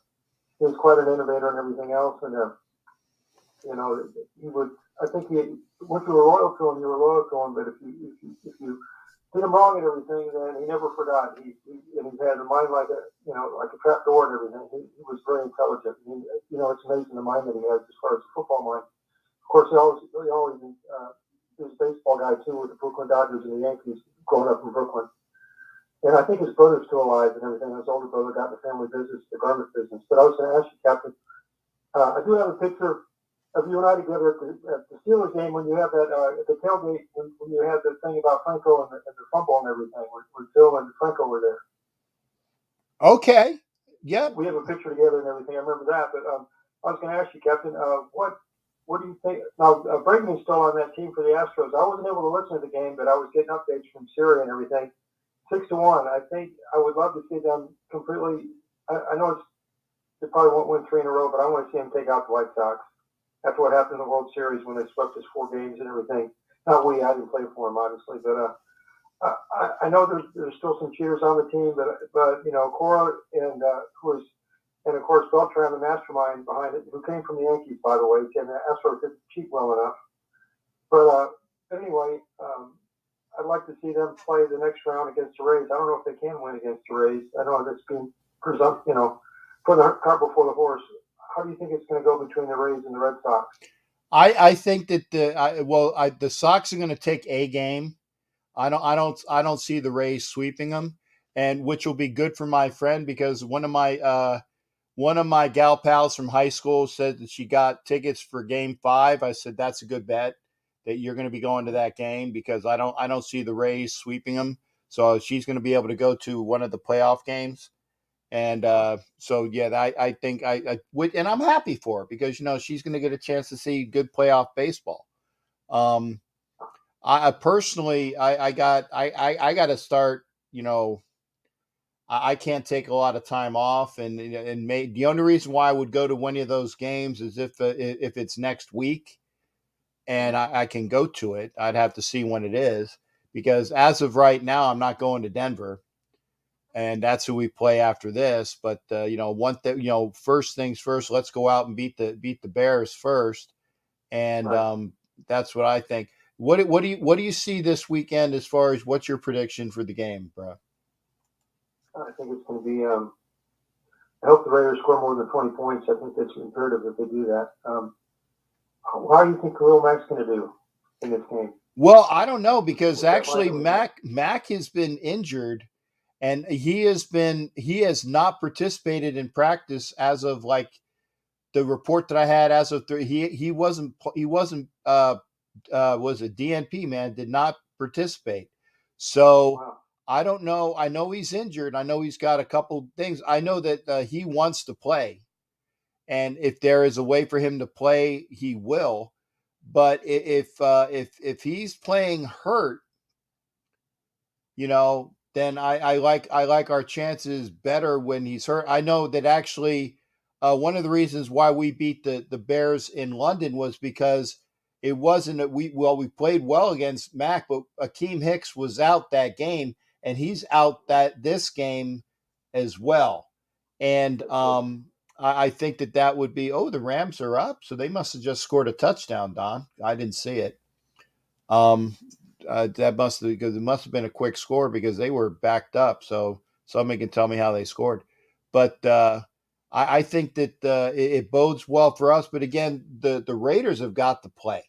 he was quite an innovator and everything else, and you know, he would. I think once you were loyal to him, you were loyal to him. But if you did him wrong and everything, then he never forgot. He had a mind like a trap door and everything. He was very intelligent. It's amazing the mind that he has as far as the football mind. Of course, he always he was a baseball guy too with the Brooklyn Dodgers and the Yankees growing up in Brooklyn. And I think his brother's still alive and everything. His older brother got in the family business, the garment business. But I was going to ask you, Captain, I do have a picture of you and I together at the Steelers game when you have that at the tailgate when you had the thing about Franco and the fumble and everything when Phil and Franco were there. Okay. Yep. We have a picture together and everything. I remember that. But I was going to ask you, Captain, what do you think? Now, Bregman's still on that team for the Astros. I wasn't able to listen to the game, but I was getting updates from Syria and everything. 6-1. I think I would love to see them completely. I know they probably won't win 3 in a row, but I want to see them take out the White Sox after what happened in the World Series when they swept us 4 games and everything. I didn't play for them, obviously, but I know there's still some cheaters on the team, but Cora and and of course Beltran, the mastermind behind it, who came from the Yankees, by the way, and the Astros didn't cheat well enough. But anyway, I'd like to see them play the next round against the Rays. I don't know if they can win against the Rays. I know that's being put the cart before the horse. How do you think it's going to go between the Rays and the Red Sox? I think that the Sox are going to take a game. I don't see the Rays sweeping them, and which will be good for my friend because one of my gal pals from high school said that she got tickets for Game 5. I said that's a good bet that you're going to be going to that game because I don't see the Rays sweeping them. So she's going to be able to go to one of the playoff games. And so, yeah, I think I would, and I'm happy for her because, she's going to get a chance to see good playoff baseball. I personally, I got to start, I can't take a lot of time off. And the only reason why I would go to one of those games is if it's next week and I can go to it. I'd have to see when it is because as of right now, I'm not going to Denver. And that's who we play after this. But first things first. Let's go out and beat the Bears first, and Right. That's what I think. What do you see this weekend as far as what's your prediction for the game, bro? I think it's going to be. I hope the Raiders score more than 20 points. I think that's imperative that they do that. How do you think Khalil Mack's going to do in this game? Well, I don't know because actually Mack has been injured. And he has not participated in practice as of like the report that I had as of he wasn't was a DNP man, did not participate. So Wow. I don't know. I know he's injured. I know he's got a couple things. I know that he wants to play. And if there is a way for him to play, he will. But if he's playing hurt, then I like our chances better when he's hurt. I know that actually one of the reasons why we beat the Bears in London was because it wasn't that we played well against Mac, but Akeem Hicks was out that game and he's out this game as well. And I think that would be, the Rams are up. So they must have just scored a touchdown, Don. I didn't see it. That must have, because it must have been a quick score because they were backed up. So somebody can tell me how they scored. But I think that it bodes well for us. But again, the Raiders have got to play.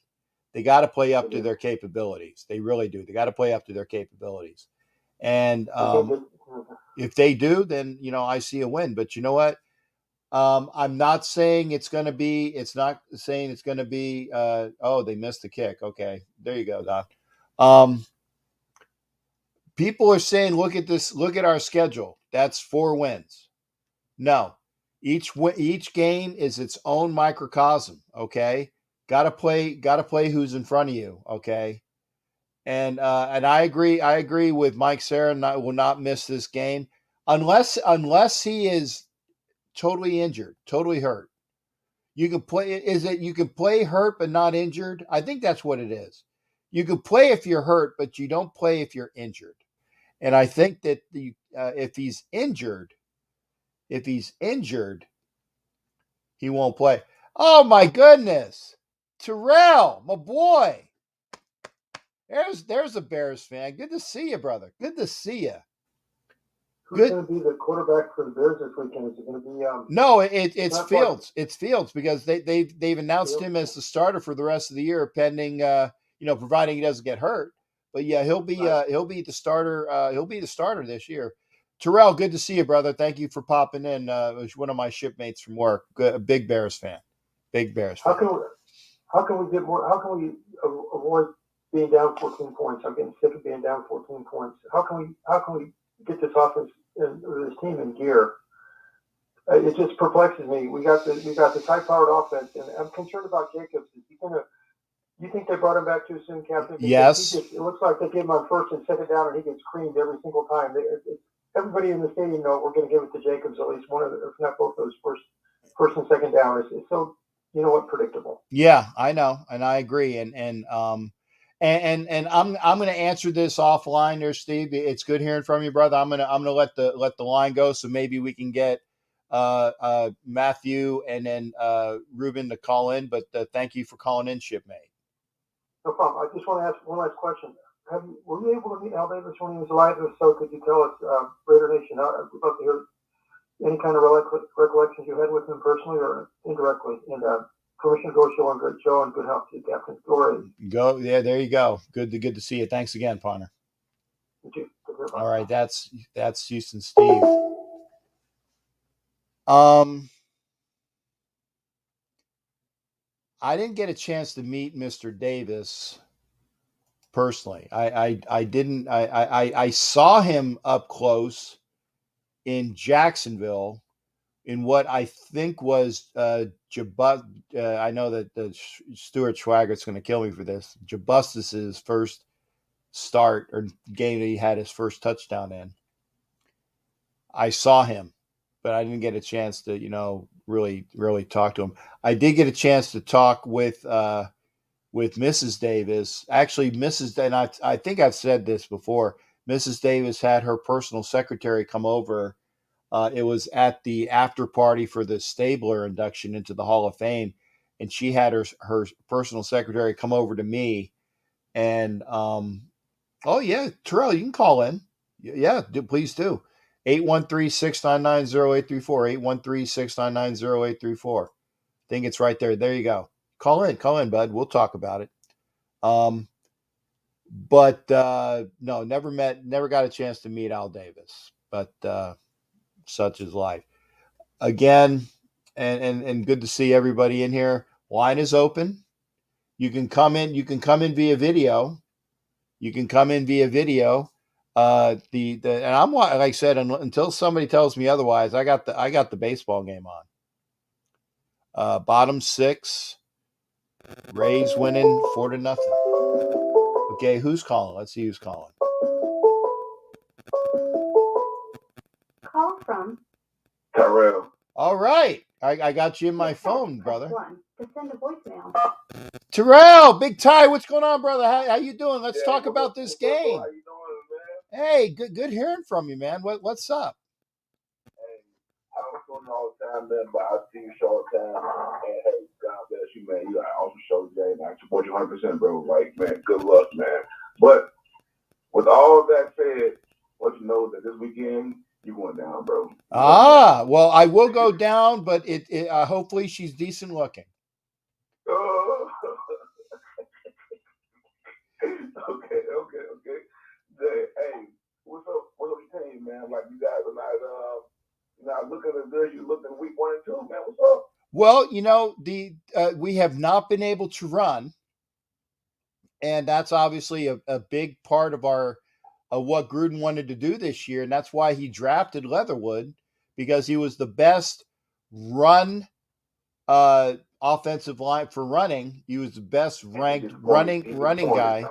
They got to play up to their capabilities. They really do. They got to play up to their capabilities. And if they do, then, I see a win. But you know what? I'm not saying it's going to be. It's not saying it's going to be. They missed the kick. Okay, there you go, Doc. People are saying, look at this. Look at our schedule. That's 4 wins. No, Each game is its own microcosm. Okay, gotta play who's in front of you. Okay, and I agree with Mike Sarah. Will not miss this game unless he is totally injured, totally hurt. You can play. Is it you can play hurt but not injured? I think that's what it is. You can play if you're hurt, but you don't play if you're injured. And I think that if he's injured, he won't play. Oh my goodness, Terrell, my boy. There's a Bears fan. Good to see you, brother. Good to see you. Who's going to be the quarterback for the Bears this weekend? Is it going to be? No, it's Fields. It's Fields because they've announced him as the starter for the rest of the year, pending providing he doesn't get hurt. But yeah, he'll be the starter. He'll be the starter this year. Terrell, good to see you, brother. Thank you for popping in. It was one of my shipmates from work. A big Bears fan. Big Bears fan. How can we get more? How can we avoid being down 14 points? I'm getting sick of being down 14 points. How can we get this offense and this team in gear? It just perplexes me. We got the high-powered offense, and I'm concerned about Jacobs. You think they brought him back too soon, Captain? Yes. It looks like they gave him on first and second down, and he gets creamed every single time. Everybody in the stadium know we're going to give it to Jacobs at least one of the, if not both those first and second down. It's so predictable. Yeah, I know, and I agree, and I'm going to answer this offline there, Steve. It's good hearing from you, brother. I'm gonna let the line go, so maybe we can get Matthew and then Ruben to call in. But thank you for calling in, shipmate. No problem. I just want to ask one last question. Were you able to meet Al Davis when he was alive? If so, could you tell us, Raider Nation? I'd love to hear any kind of recollections you had with him personally or indirectly. And permission to go show and great show and good health to you, Captain. Go, yeah, there you go. Good to see you. Thanks again, partner. Thank you. All right, that's Houston Steve. I didn't get a chance to meet Mr. Davis personally. I didn't. I saw him up close in Jacksonville in what I think was I know that Stuart Schwagert's going to kill me for this. Jabustis's first start or game that he had his first touchdown in. I saw him, but I didn't get a chance to really talk to him. I did get a chance to talk with Mrs. Davis. Actually, and I think I've said this before. Mrs. Davis had her personal secretary come over. It was at the after party for the Stabler induction into the Hall of Fame, and she had her personal secretary come over to me. And oh yeah, Terrell, you can call in. Yeah, please do. 813-699-0834. 813-699-0834. I think it's right there. There you go. Call in, bud. We'll talk about it. But no, never got a chance to meet Al Davis. But such is life. Again, and good to see everybody in here. Line is open. You can come in via video. And I'm, like I said, until somebody tells me otherwise, I got the baseball game on. Bottom six, Rays winning 4-0. Okay, who's calling? Let's see who's calling. Call from Terrell. All right, I got you in my phone, brother. 1 to send a voicemail. Terrell, Big Ty, what's going on, brother? How you doing? Let's talk about this game. How you doing, man? Hey, good hearing from you, man. What's up? Hey, I don't phone all the time, man, but I see you show all the time. And hey, God bless you, man. You got an awesome show today, and I support you 100%, bro. Like, man, good luck, man. But with all of that said, what you know is that this weekend you going down, bro. Well, I will go down, but it hopefully she's decent looking. Oh. Okay. Hey, what's up with your team, man? Like, you guys are not looking as good as you looked in week 1 and 2, man. What's up? Well, we have not been able to run, and that's obviously a big part of what Gruden wanted to do this year, and that's why he drafted Leatherwood, because he was the best run offensive line for running. He was the best ranked running guy.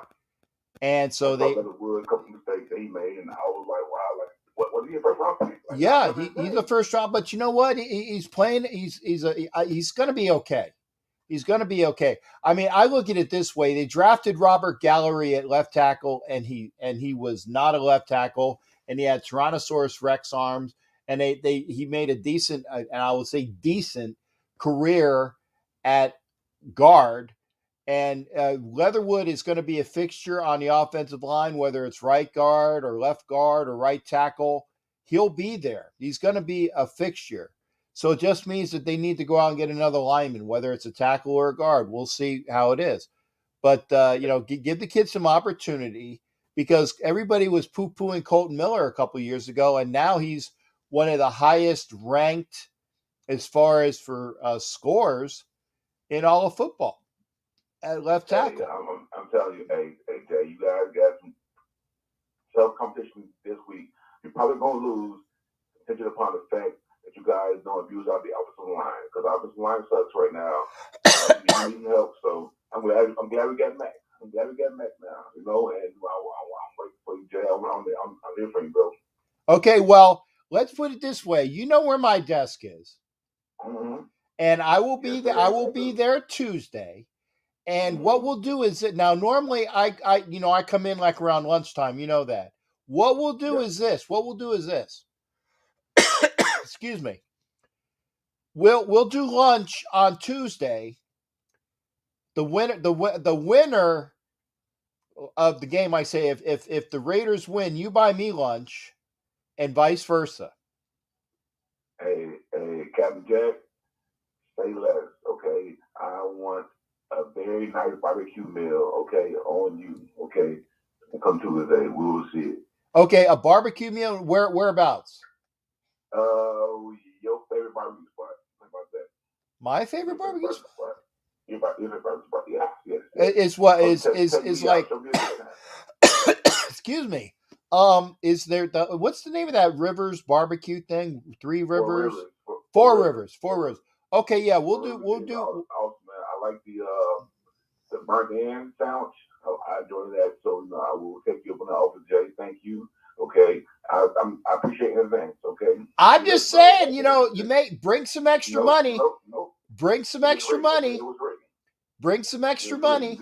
And so they Leatherwood, a couple mistakes that he made, and I was like, wow, like what is he a first round pick? Like, yeah, he's a first round, but you know what? He's playing. He's going to be okay. He's going to be okay. I mean, I look at it this way: they drafted Robert Gallery at left tackle, and he was not a left tackle, and he had Tyrannosaurus Rex arms, and he made a decent, and I will say decent career at guard. And Leatherwood is going to be a fixture on the offensive line, whether it's right guard or left guard or right tackle. He'll be there. He's going to be a fixture. So it just means that they need to go out and get another lineman, whether it's a tackle or a guard. We'll see how it is. But, give the kids some opportunity, because everybody was poo-pooing Colton Miller a couple of years ago, and now he's one of the highest ranked as far as for scores in all of football at left tackle. I'm telling you, hey, Jay, you guys got some tough competition this week. You're probably going to lose, contingent upon the fact that you guys don't abuse out the offensive line, because offensive line sucks right now. You need help, so I'm glad we got Mac. I'm glad we got Mac now, and I'm waiting for you, Jay. I'm here for you, bro. Okay, well, let's put it this way. You know where my desk is. Mm-hmm. And I will be there. I will be there Tuesday. And what we'll do is that now normally I come in like around lunchtime, you know that. What we'll do is this. Excuse me. We'll do lunch on Tuesday. The winner of the game, I say, if the Raiders win, you buy me lunch, and vice versa. Hey, Captain Jack, say less, okay? I want a very nice barbecue meal, okay, on you, okay? Come Tuesday, we will see it. Okay, a barbecue meal. Whereabouts? Your favorite barbecue spot. How about that? My favorite barbecue spot. Your favorite barbecue spot. Yes. It's what is like. Excuse me. Is there what's the name of that Rivers barbecue thing? 3 Rivers. 4 Rivers. Okay, yeah, we'll do. Awesome, man. I like the burnt end sandwich. I enjoy that. So I will take you up on the offer, Jay. Thank you. Okay, I appreciate it in advance. Okay. I'm just saying, you may bring some extra money. Nope. Bring some extra money. It was great. Bring some extra money.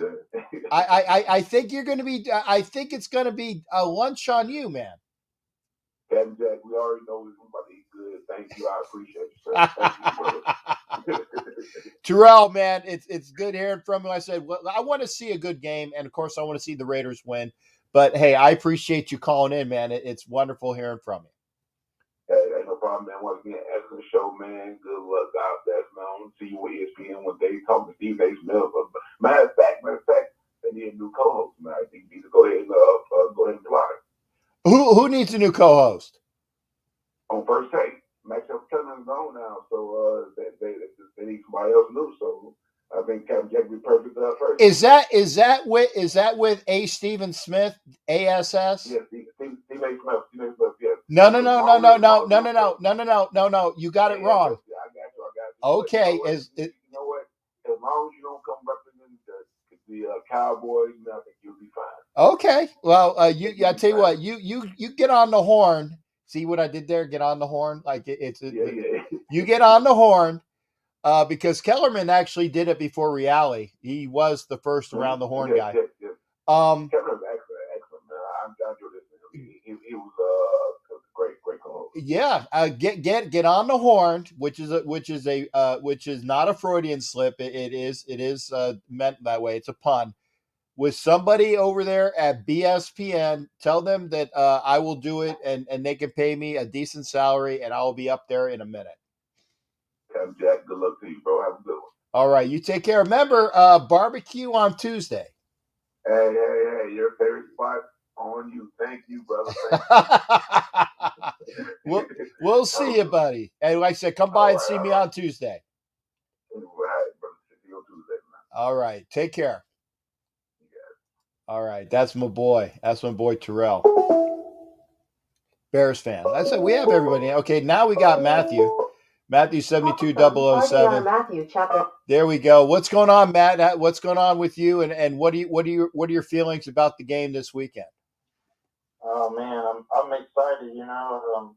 I think you're going to be. I think it's going to be a lunch on you, man. Captain Jack, we already know we're about to eat good. Thank you. I appreciate you, sir. Thank you, brother. Terrell, man, it's good hearing from you. I said, well, I want to see a good game, and of course, I want to see the Raiders win. But hey, I appreciate you calling in, man. It's wonderful hearing from you. Hey, ain't no problem, man. Once again, after the show, man, good luck, God bless, man. I want to see you with ESPN when they talk to Steve A. Smith. Matter of fact, they need a new co-host, man. I think you need to go ahead and fly. Who needs a new co-host? On First Take, Max Kellerman is gone now, so they need somebody else new. So I think Captain Jack would be perfect first. Is that with A. Stephen Smith, ASS? Yes, Steve A. Smith, yes. No. You got it wrong. I got you. Okay, you know what? As long as you don't come representing the Cowboys, I think you'll be fine. Okay. Well, I tell you what, you get on the horn. See what I did there? Get on the horn. Like you get on the horn. Because Kellerman actually did it before reality. He was the first around the horn guy. Yes. Kellerman's excellent, man. I enjoyed this. He was a great co-host. Yeah, get on the horn, which is not a Freudian slip. It is meant that way. It's a pun. With somebody over there at BSPN, tell them that I will do it, and they can pay me a decent salary, and I'll be up there in a minute. Captain Jack, good luck to you, bro. Have a good one. All right, you take care. Remember, barbecue on Tuesday. Hey, your favorite spot on you. Thank you, brother. We'll see you, buddy. And like I said, come by and see me on Tuesday. All right, brother. See you on Tuesday, man. All right, take care. All right, that's my boy. That's my boy Terrell, Bears fan. I said we have everybody. Okay, now we got Matthew. Matthew 72007. Matthew chapter. There we go. What's going on, Matt? What's going on with you? And what are your feelings about the game this weekend? Oh man, I'm excited. You know,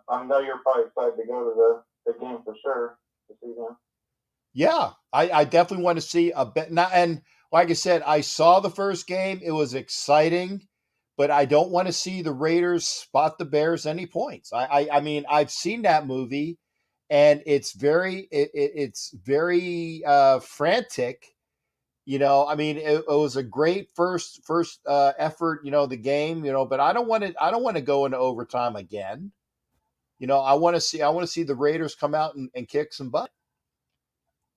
I know you're probably excited to go to the game for sure to see them. Yeah, I definitely want to see a bit. And like I said, I saw the first game. It was exciting, but I don't want to see the Raiders spot the Bears any points. I mean, I've seen that movie, and it's very frantic. You know, I mean, it was a great first effort. You know, the game. You know, but I don't want to go into overtime again. You know, I want to see the Raiders come out and kick some butt.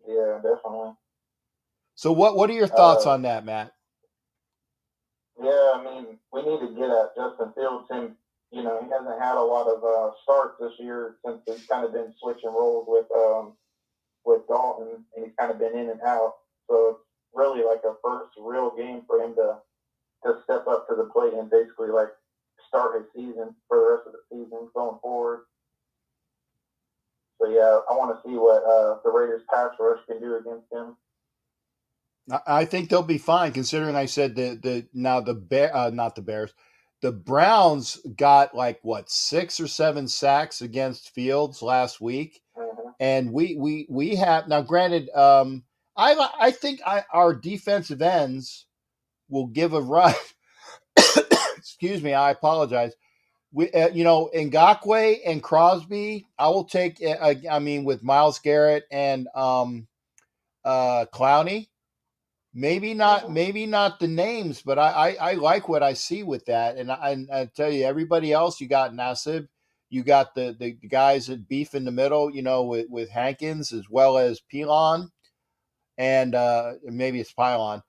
Yeah, definitely. So what are your thoughts on that, Matt? Yeah, I mean, we need to get at Justin Fields. And you know, he hasn't had a lot of starts this year since he's kind of been switching roles with Dalton, and he's kind of been in and out. So it's really like a first real game for him to step up to the plate and basically like start his season for the rest of the season going forward. So yeah, I want to see what the Raiders pass rush can do against him. I think they'll be fine, considering I said not the Bears, the Browns got like what 6 or 7 sacks against Fields last week, and we have now. Granted, I think our defensive ends will give a run. Excuse me, I apologize. You know, Ngakoue and Crosby, I will take. I mean, with Myles Garrett and Clowney. Maybe not the names, but I like what I see with that. And I tell you, everybody else, you got Nassib, you got the guys that beef in the middle, you know, with Hankins as well as Pilon, and maybe it's Pylon,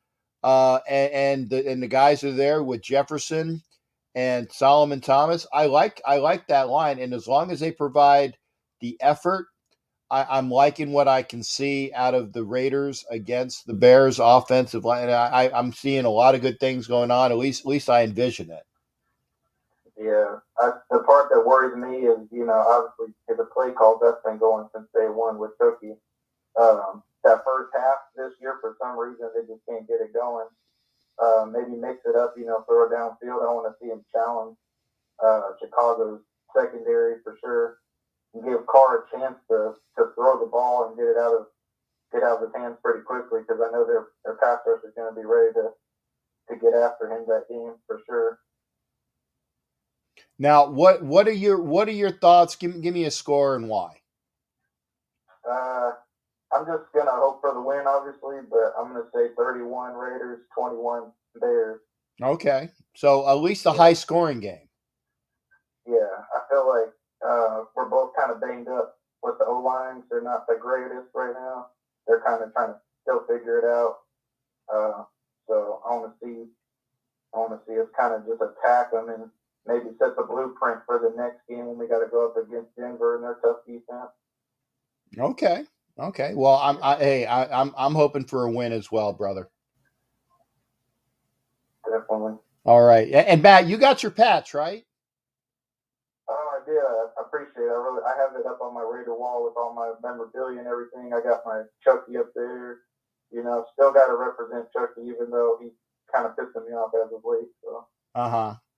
and the guys are there with Jefferson and Solomon Thomas. I like that line, and as long as they provide the effort, I'm liking what I can see out of the Raiders against the Bears offensive line. I'm seeing a lot of good things going on. At least I envision it. Yeah, the part that worries me is, you know, obviously the play calls that's been going since day one with Cookie. That first half this year, for some reason, they just can't get it going. Maybe mix it up, you know, throw it downfield. I want to see him challenge Chicago's secondary for sure. And give Carr a chance to throw the ball and get out of his hands pretty quickly, because I know their pass rush is going to be ready to get after him that game for sure. Now, what are your thoughts? Give me a score and why. I'm just gonna hope for the win, obviously, but I'm gonna say 31 Raiders, 21 Bears. Okay, so at least a high scoring game. Yeah, I feel like we're both kind of banged up with the O-lines. They're not the greatest right now. They're kind of trying to still figure it out. So I want to see us kind of just attack them and maybe set the blueprint for the next game when we got to go up against Denver and their tough defense. Okay. Well, I'm hoping for a win as well, brother. Definitely. All right, and Matt, you got your patch, right? Oh, I did. I appreciate it. I have it up on my Raider wall with all my memorabilia and everything. I got my Chucky up there. You know, still got to represent Chucky, even though he's kind of pissing me off as of late. So.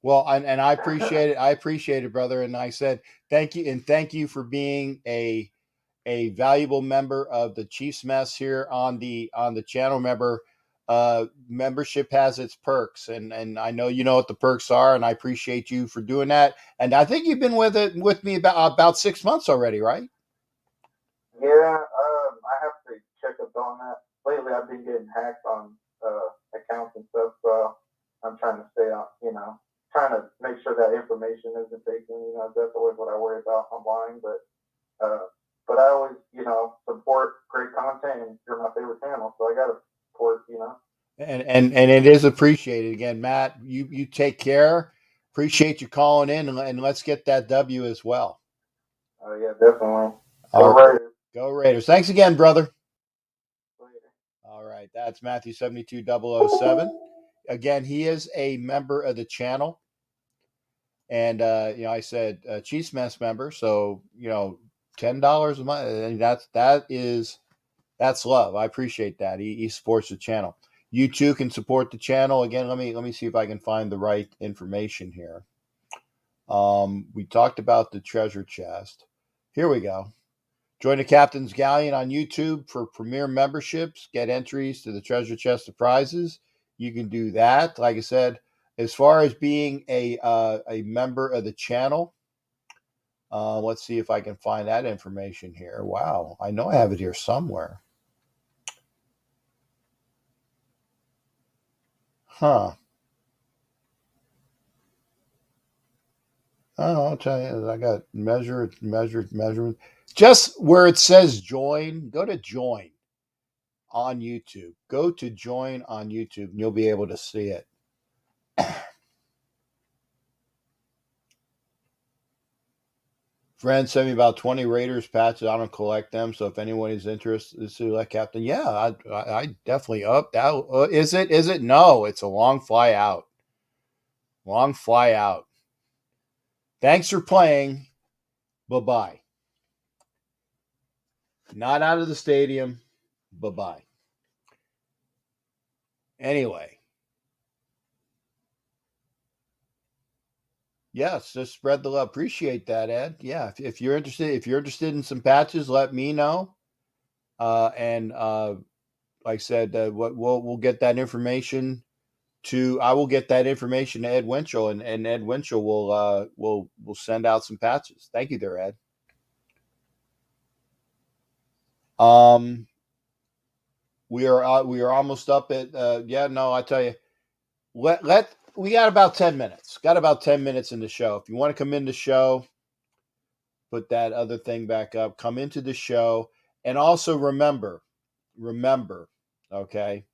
Well, and I appreciate it. I appreciate it, brother. And I said thank you, and thank you for being a valuable member of the Chiefs Mess here on the channel. Remember, membership has its perks, and I know you know what the perks are, and I appreciate you for doing that. And I think you've been with me about 6 months already, right? Yeah, I have to check up on that. Lately, I've been getting hacked on accounts and stuff, so I'm trying to stay on, you know, trying to make sure that information isn't taken. You know, that's always what I worry about online, but I always, you know, support great content, and you're my favorite channel, so I got to support, you know. And it is appreciated. Again, Matt, you take care. Appreciate you calling in, and let's get that W as well. Oh, yeah, definitely. Go Raiders. Go Raiders. Thanks again, brother. Later. All right, that's Matthew 72007. Again, he is a member of the channel. And, you know, I said Chiefs Mess member, so, you know, $10 a month. And that's love. I appreciate that. He supports the channel. You too can support the channel. Again, let me see if I can find the right information here. We talked about the treasure chest. Here we go. Join the Captain's Galleon on YouTube for premier memberships. Get entries to the treasure chest of prizes. You can do that. Like I said, as far as being a member of the channel, let's see if I can find that information here. Wow, I know I have it here somewhere. Huh. Oh, I'll tell you, I got measurement. Just where it says join, go to join on YouTube. Go to join on YouTube and you'll be able to see it. Friends sent me about 20 Raiders patches. I don't collect them, so if anyone is interested, like Captain, yeah, I definitely up that. Is it? Is it? No, it's a long fly out. Long fly out. Thanks for playing. Bye-bye. Not out of the stadium. Bye-bye. Anyway. Yes, just spread the love. Appreciate that, Ed. Yeah, if you're interested in some patches, let me know. And like I said, we'll get that information I will get that information to Ed Winchell, and Ed Winchell will send out some patches. Thank you there, Ed. We are almost up at I tell you, we got about 10 minutes. Got about 10 minutes in the show. If you want to come in the show, put that other thing back up, come into the show, and also remember, okay,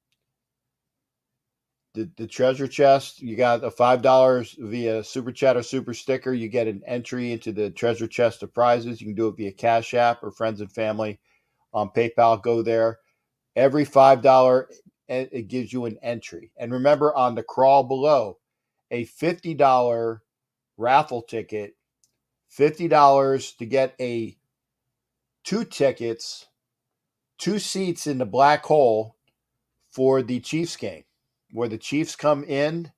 the treasure chest, you got a $5 via Super Chat or Super Sticker. You get an entry into the treasure chest of prizes. You can do it via Cash App or friends and family on PayPal. Go there. Every $5, it gives you an entry. And remember, on the crawl below, a $50 raffle ticket, $50 to get 2 tickets, 2 seats in the black hole for the Chiefs game, where the Chiefs come in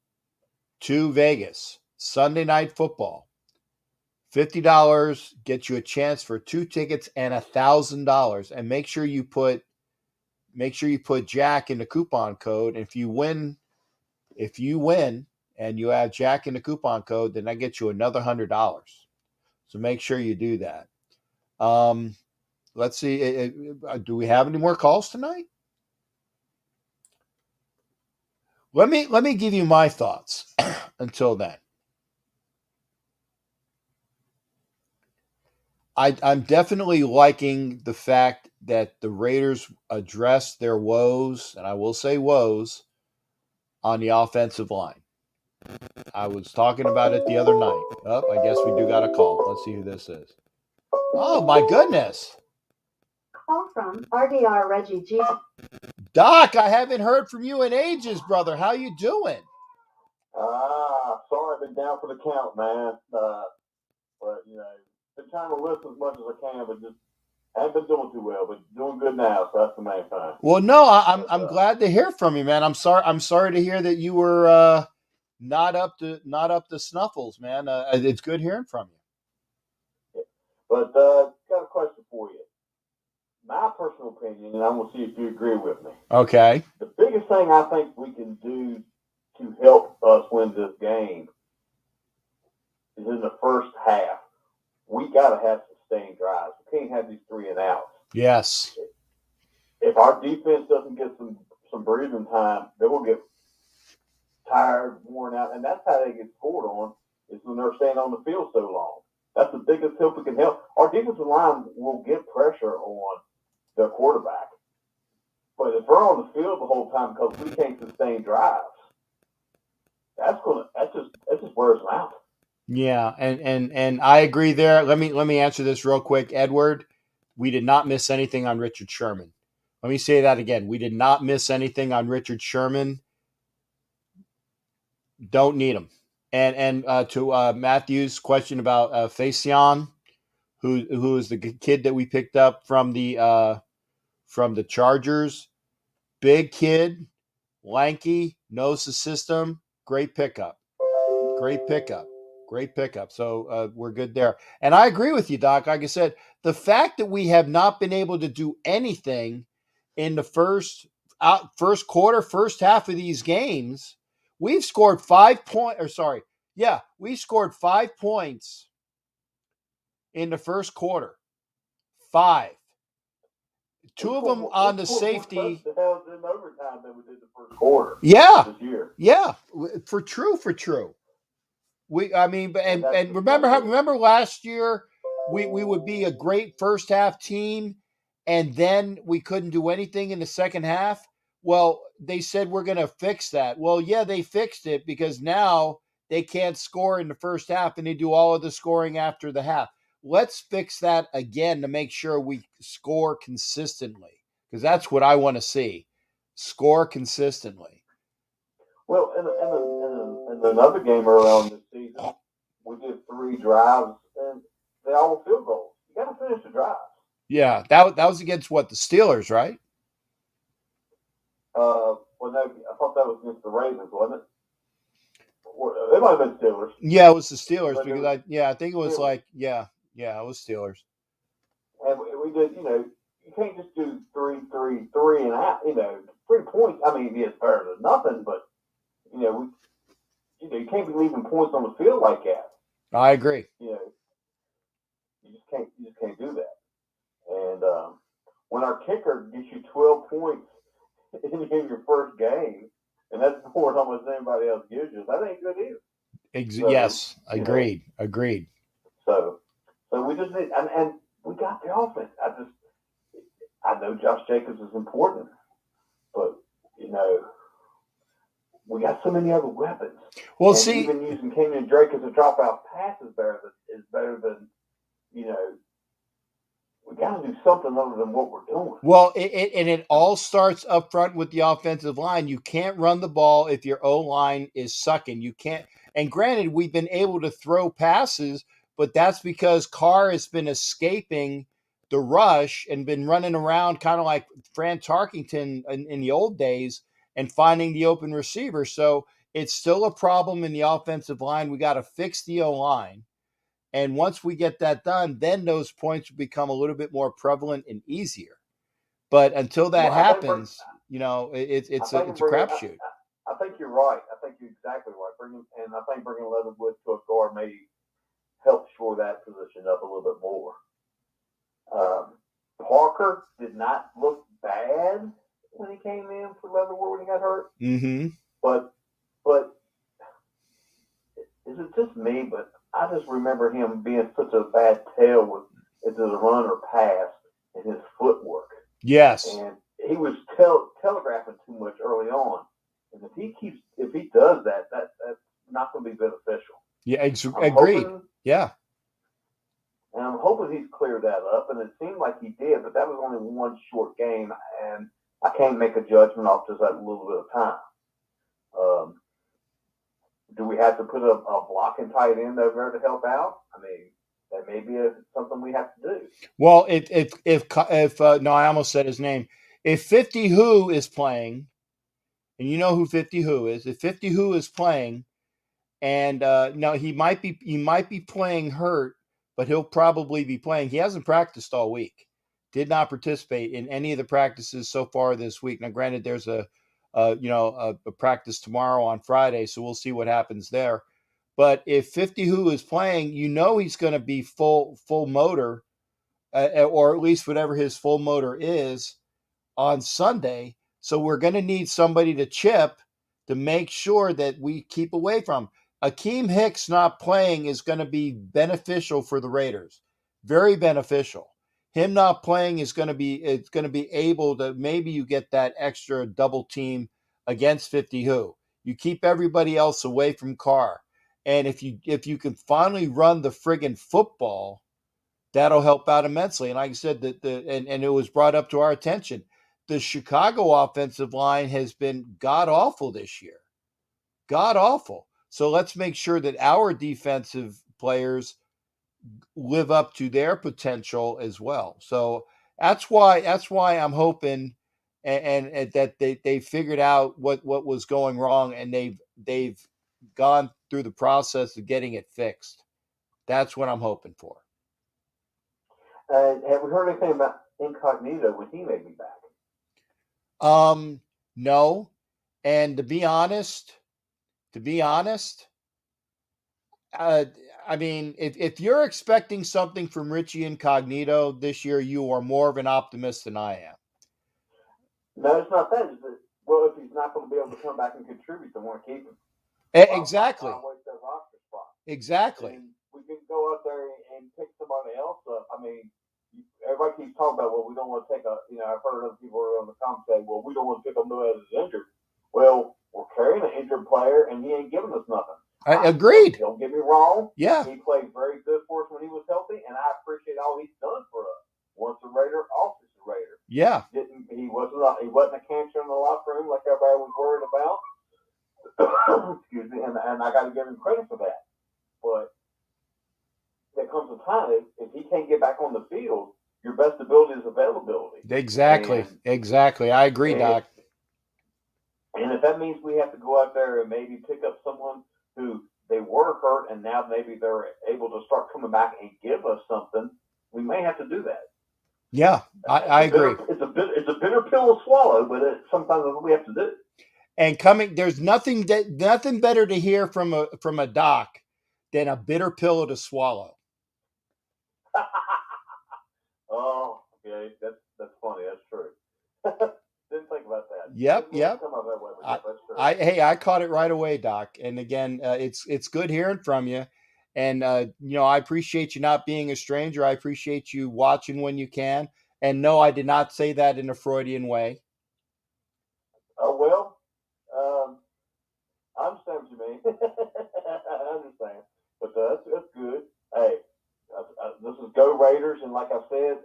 to Vegas, Sunday Night Football. $50 gets you a chance for 2 tickets and $1,000. And make sure you put Jack in the coupon code. If you win and you have Jack in the coupon code, then that gets you another $100. So make sure you do that. Let's see. Do we have any more calls tonight? Let me give you my thoughts until then. I'm definitely liking the fact that the Raiders addressed their woes, and I will say woes, on the offensive line. I was talking about it the other night. Oh, I guess we do got a call. Let's see who this is. Oh, my goodness. Call from RDR Reggie G. Doc, I haven't heard from you in ages, brother. How you doing? Sorry I've been down for the count, man. But, been trying to listen as much as I can, but just haven't been doing too well, but doing good now, so that's the main thing. Well, no, I'm glad to hear from you, man. I'm sorry to hear that you were not up to snuffles, man. It's good hearing from you. Yeah. But got a question for you. My personal opinion, and I'm going to see if you agree with me. Okay. The biggest thing I think we can do to help us win this game is in the first half. We got to have sustained drives. We can't have these 3 and outs. Yes. If our defense doesn't get some breathing time, they will get tired, worn out, and that's how they get scored on, is when they're staying on the field so long. That's the biggest help we can help. Our defensive line will get pressure on their quarterback. But if we're on the field the whole time because we can't sustain drives, that's just wears them out. Yeah, and I agree there. Let me answer this real quick, Edward. We did not miss anything on Richard Sherman. Let me say that again. We did not miss anything on Richard Sherman. Don't need him. And to Matthew's question about Facion, who is the kid that we picked up from the Chargers. Big kid, lanky, knows the system. Great pickup. Great pickup. Great pickup. So we're good there. And I agree with you, Doc. Like I said, the fact that we have not been able to do anything in the first quarter, first half of these games, we've scored 5 points. Or sorry, yeah, we scored 5 points in the first quarter. 5. Two of them on the safety. In overtime than we did the first quarter. Yeah, this year. Yeah, for true. And remember last year we would be a great first half team, and then we couldn't do anything in the second half. Well, they said we're going to fix that. Well, yeah, they fixed it because now they can't score in the first half, and they do all of the scoring after the half. Let's fix that again to make sure we score consistently, because that's what I want to see. Score consistently. Well, in another game early on this season, we did 3 drives, and they all were field goals. You got to finish the drives. Yeah, that was against what, the Steelers, right? Well, no, I thought that was against the Ravens, wasn't it? It might have been Steelers. Yeah, it was the Steelers But because I think it was Steelers. it was Steelers. And we did, you can't just do 3, 3, 3 and out. 3 points. I mean, it's better than nothing, but you can't be leaving points on the field like that. I agree. You just can't do that. And when our kicker gets you 12 points in your first game, and that's more than almost anybody else gives you, that ain't good either. Yes, agreed. Agreed. So we just need, and we got the offense. I know Josh Jacobs is important, but we got so many other weapons. Well, and even using Kenyon Drake as a dropout pass is better than we got to do something other than what we're doing. Well, it all starts up front with the offensive line. You can't run the ball if your O-line is sucking. You can't. And granted, we've been able to throw passes, but that's because Carr has been escaping the rush and been running around kind of like Fran Tarkington in the old days and finding the open receiver. So it's still a problem in the offensive line. We got to fix the O-line. And once we get that done, then those points will become a little bit more prevalent and easier. But until that happens, it's a crapshoot. I think you're right. I think you're exactly right. I think bringing Leatherwood to a guard may help shore that position up a little bit more. Parker did not look bad when he came in for Leatherwood when he got hurt. Mm-hmm. But is it just me? But I just remember him being such a bad tail with the run or pass and his footwork. Yes. And he was telegraphing too much early on. And if he does that, that's not going to be beneficial. Yeah, agreed. Yeah. And I'm hoping he's cleared that up. And it seemed like he did, but that was only one short game, and I can't make a judgment off just that little bit of time. Do we have to put a blocking tight end over there to help out? I mean, that may be something we have to do. Well, if no, I almost said his name. If 50 Who is playing, and you know who 50 Who is, if 50 Who is playing, and no, he might be playing hurt, but he'll probably be playing. He hasn't practiced all week. Did not participate in any of the practices so far this week. Now, granted, there's a practice tomorrow on Friday, so we'll see what happens there. But if 50 Who is playing, he's going to be full motor, or at least whatever his full motor is on Sunday. So we're going to need somebody to chip to make sure that we keep away from him. Akeem Hicks not playing is going to be beneficial for the Raiders. Very beneficial. Him not playing is going to be able to, maybe you get that extra double team against 50 Who. You keep everybody else away from Carr. And if you can finally run the friggin' football, that'll help out immensely. And like I said, and it was brought up to our attention, the Chicago offensive line has been god awful this year. God awful. So let's make sure that our defensive players live up to their potential as well. So that's why I'm hoping and that they figured out what was going wrong, and they've gone through the process of getting it fixed. That's what I'm hoping for. Have we heard anything about Incognito when he may be back? No, and to be honest, I mean, if you're expecting something from Richie Incognito this year, you are more of an optimist than I am. No, it's not that. It's that, well, if he's not going to be able to come back and contribute, they want to keep him. Exactly. Why waste that roster spot? Exactly. And we can go out there and pick somebody else up. I mean, everybody keeps talking about, well, we don't want to take a, I've heard other people on the comments say, well, we don't want to pick up nobody that's injured. Well, we're carrying an injured player, and he ain't giving us nothing. Agreed. Don't get me wrong. Yeah. He played very good for us when he was healthy, and I appreciate all he's done for us. Once a Raider, always a Raider. Yeah. He wasn't a cancer in the locker room like everybody was worried about. Excuse me, and I got to give him credit for that. But there comes a time if he can't get back on the field, your best ability is availability. Exactly. Exactly. I agree, Doc. And if that means we have to go out there and maybe pick up someone who they were hurt and now maybe they're able to start coming back and give us something, we may have to do that. Yeah, I agree. It's a bitter pill to swallow, but sometimes we have to do it. And there's nothing better to hear from a doc than a bitter pill to swallow. Oh, okay, that's funny. That's true. Didn't think about that. Yep. That's true. I caught it right away, Doc. And again, it's good hearing from you. And I appreciate you not being a stranger. I appreciate you watching when you can. And no, I did not say that in a Freudian way. Oh well, I understand what you mean. I understand, but that's good. Hey, this is Go Raiders, and like I said,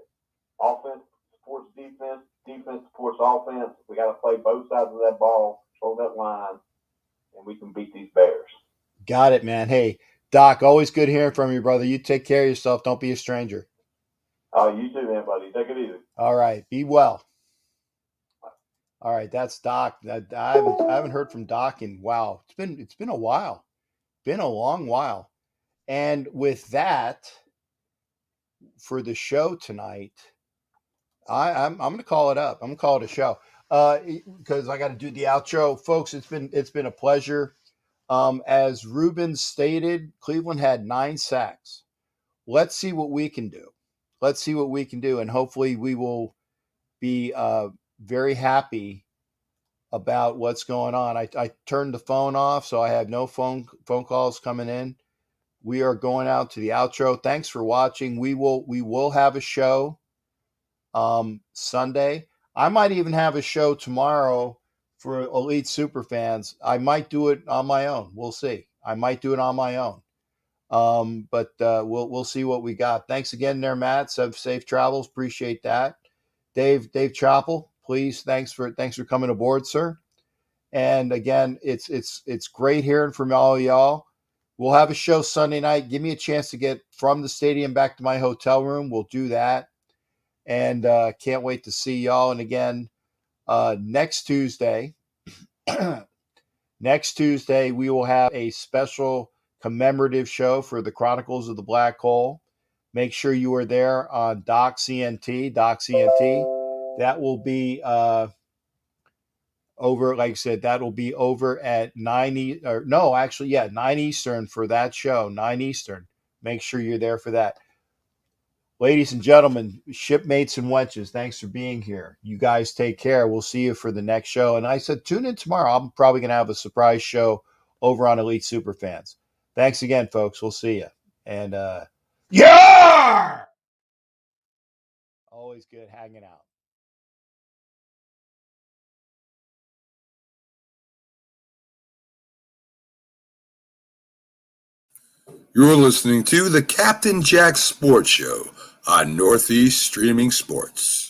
offense supports defense, defense supports offense. We got to play both sides of that ball, control that line, and we can beat these Bears. Got it, man. Hey, Doc, always good hearing from you, brother. You take care of yourself. Don't be a stranger. Oh, you too, man, buddy. Take it easy. All right. Be well. All right. That's Doc. I haven't heard from Doc in wow. It's been a while. Been a long while. And with that, for the show tonight, I'm going to call it up. I'm going to call it a show because I got to do the outro, folks. It's been a pleasure. As Ruben stated, Cleveland had 9 sacks. Let's see what we can do. And hopefully we will be very happy about what's going on. I turned the phone off, so I have no phone calls coming in. We are going out to the outro. Thanks for watching. We will have a show Sunday. I might even have a show tomorrow for Elite Super fans. I might do it on my own. We'll see. I might do it on my own. But we'll see what we got. Thanks again there, Matt. Safe travels. Appreciate that. Dave Chappell, please. Thanks for coming aboard, sir. And again, it's great hearing from all of y'all. We'll have a show Sunday night. Give me a chance to get from the stadium back to my hotel room. We'll do that. And can't wait to see y'all. And again, next Tuesday, we will have a special commemorative show for the Chronicles of the Black Hole. Make sure you are there on Doc CNT. That will be over, like I said, that will be over at 9 Eastern for that show, 9 Eastern. Make sure you're there for that. Ladies and gentlemen, shipmates and wenches, thanks for being here. You guys take care. We'll see you for the next show. And I said, tune in tomorrow. I'm probably going to have a surprise show over on Elite Superfans. Thanks again, folks. We'll see you. And yeah! Always good hanging out. You're listening to the Captain Jack Sports Show on Northeast Streaming Sports.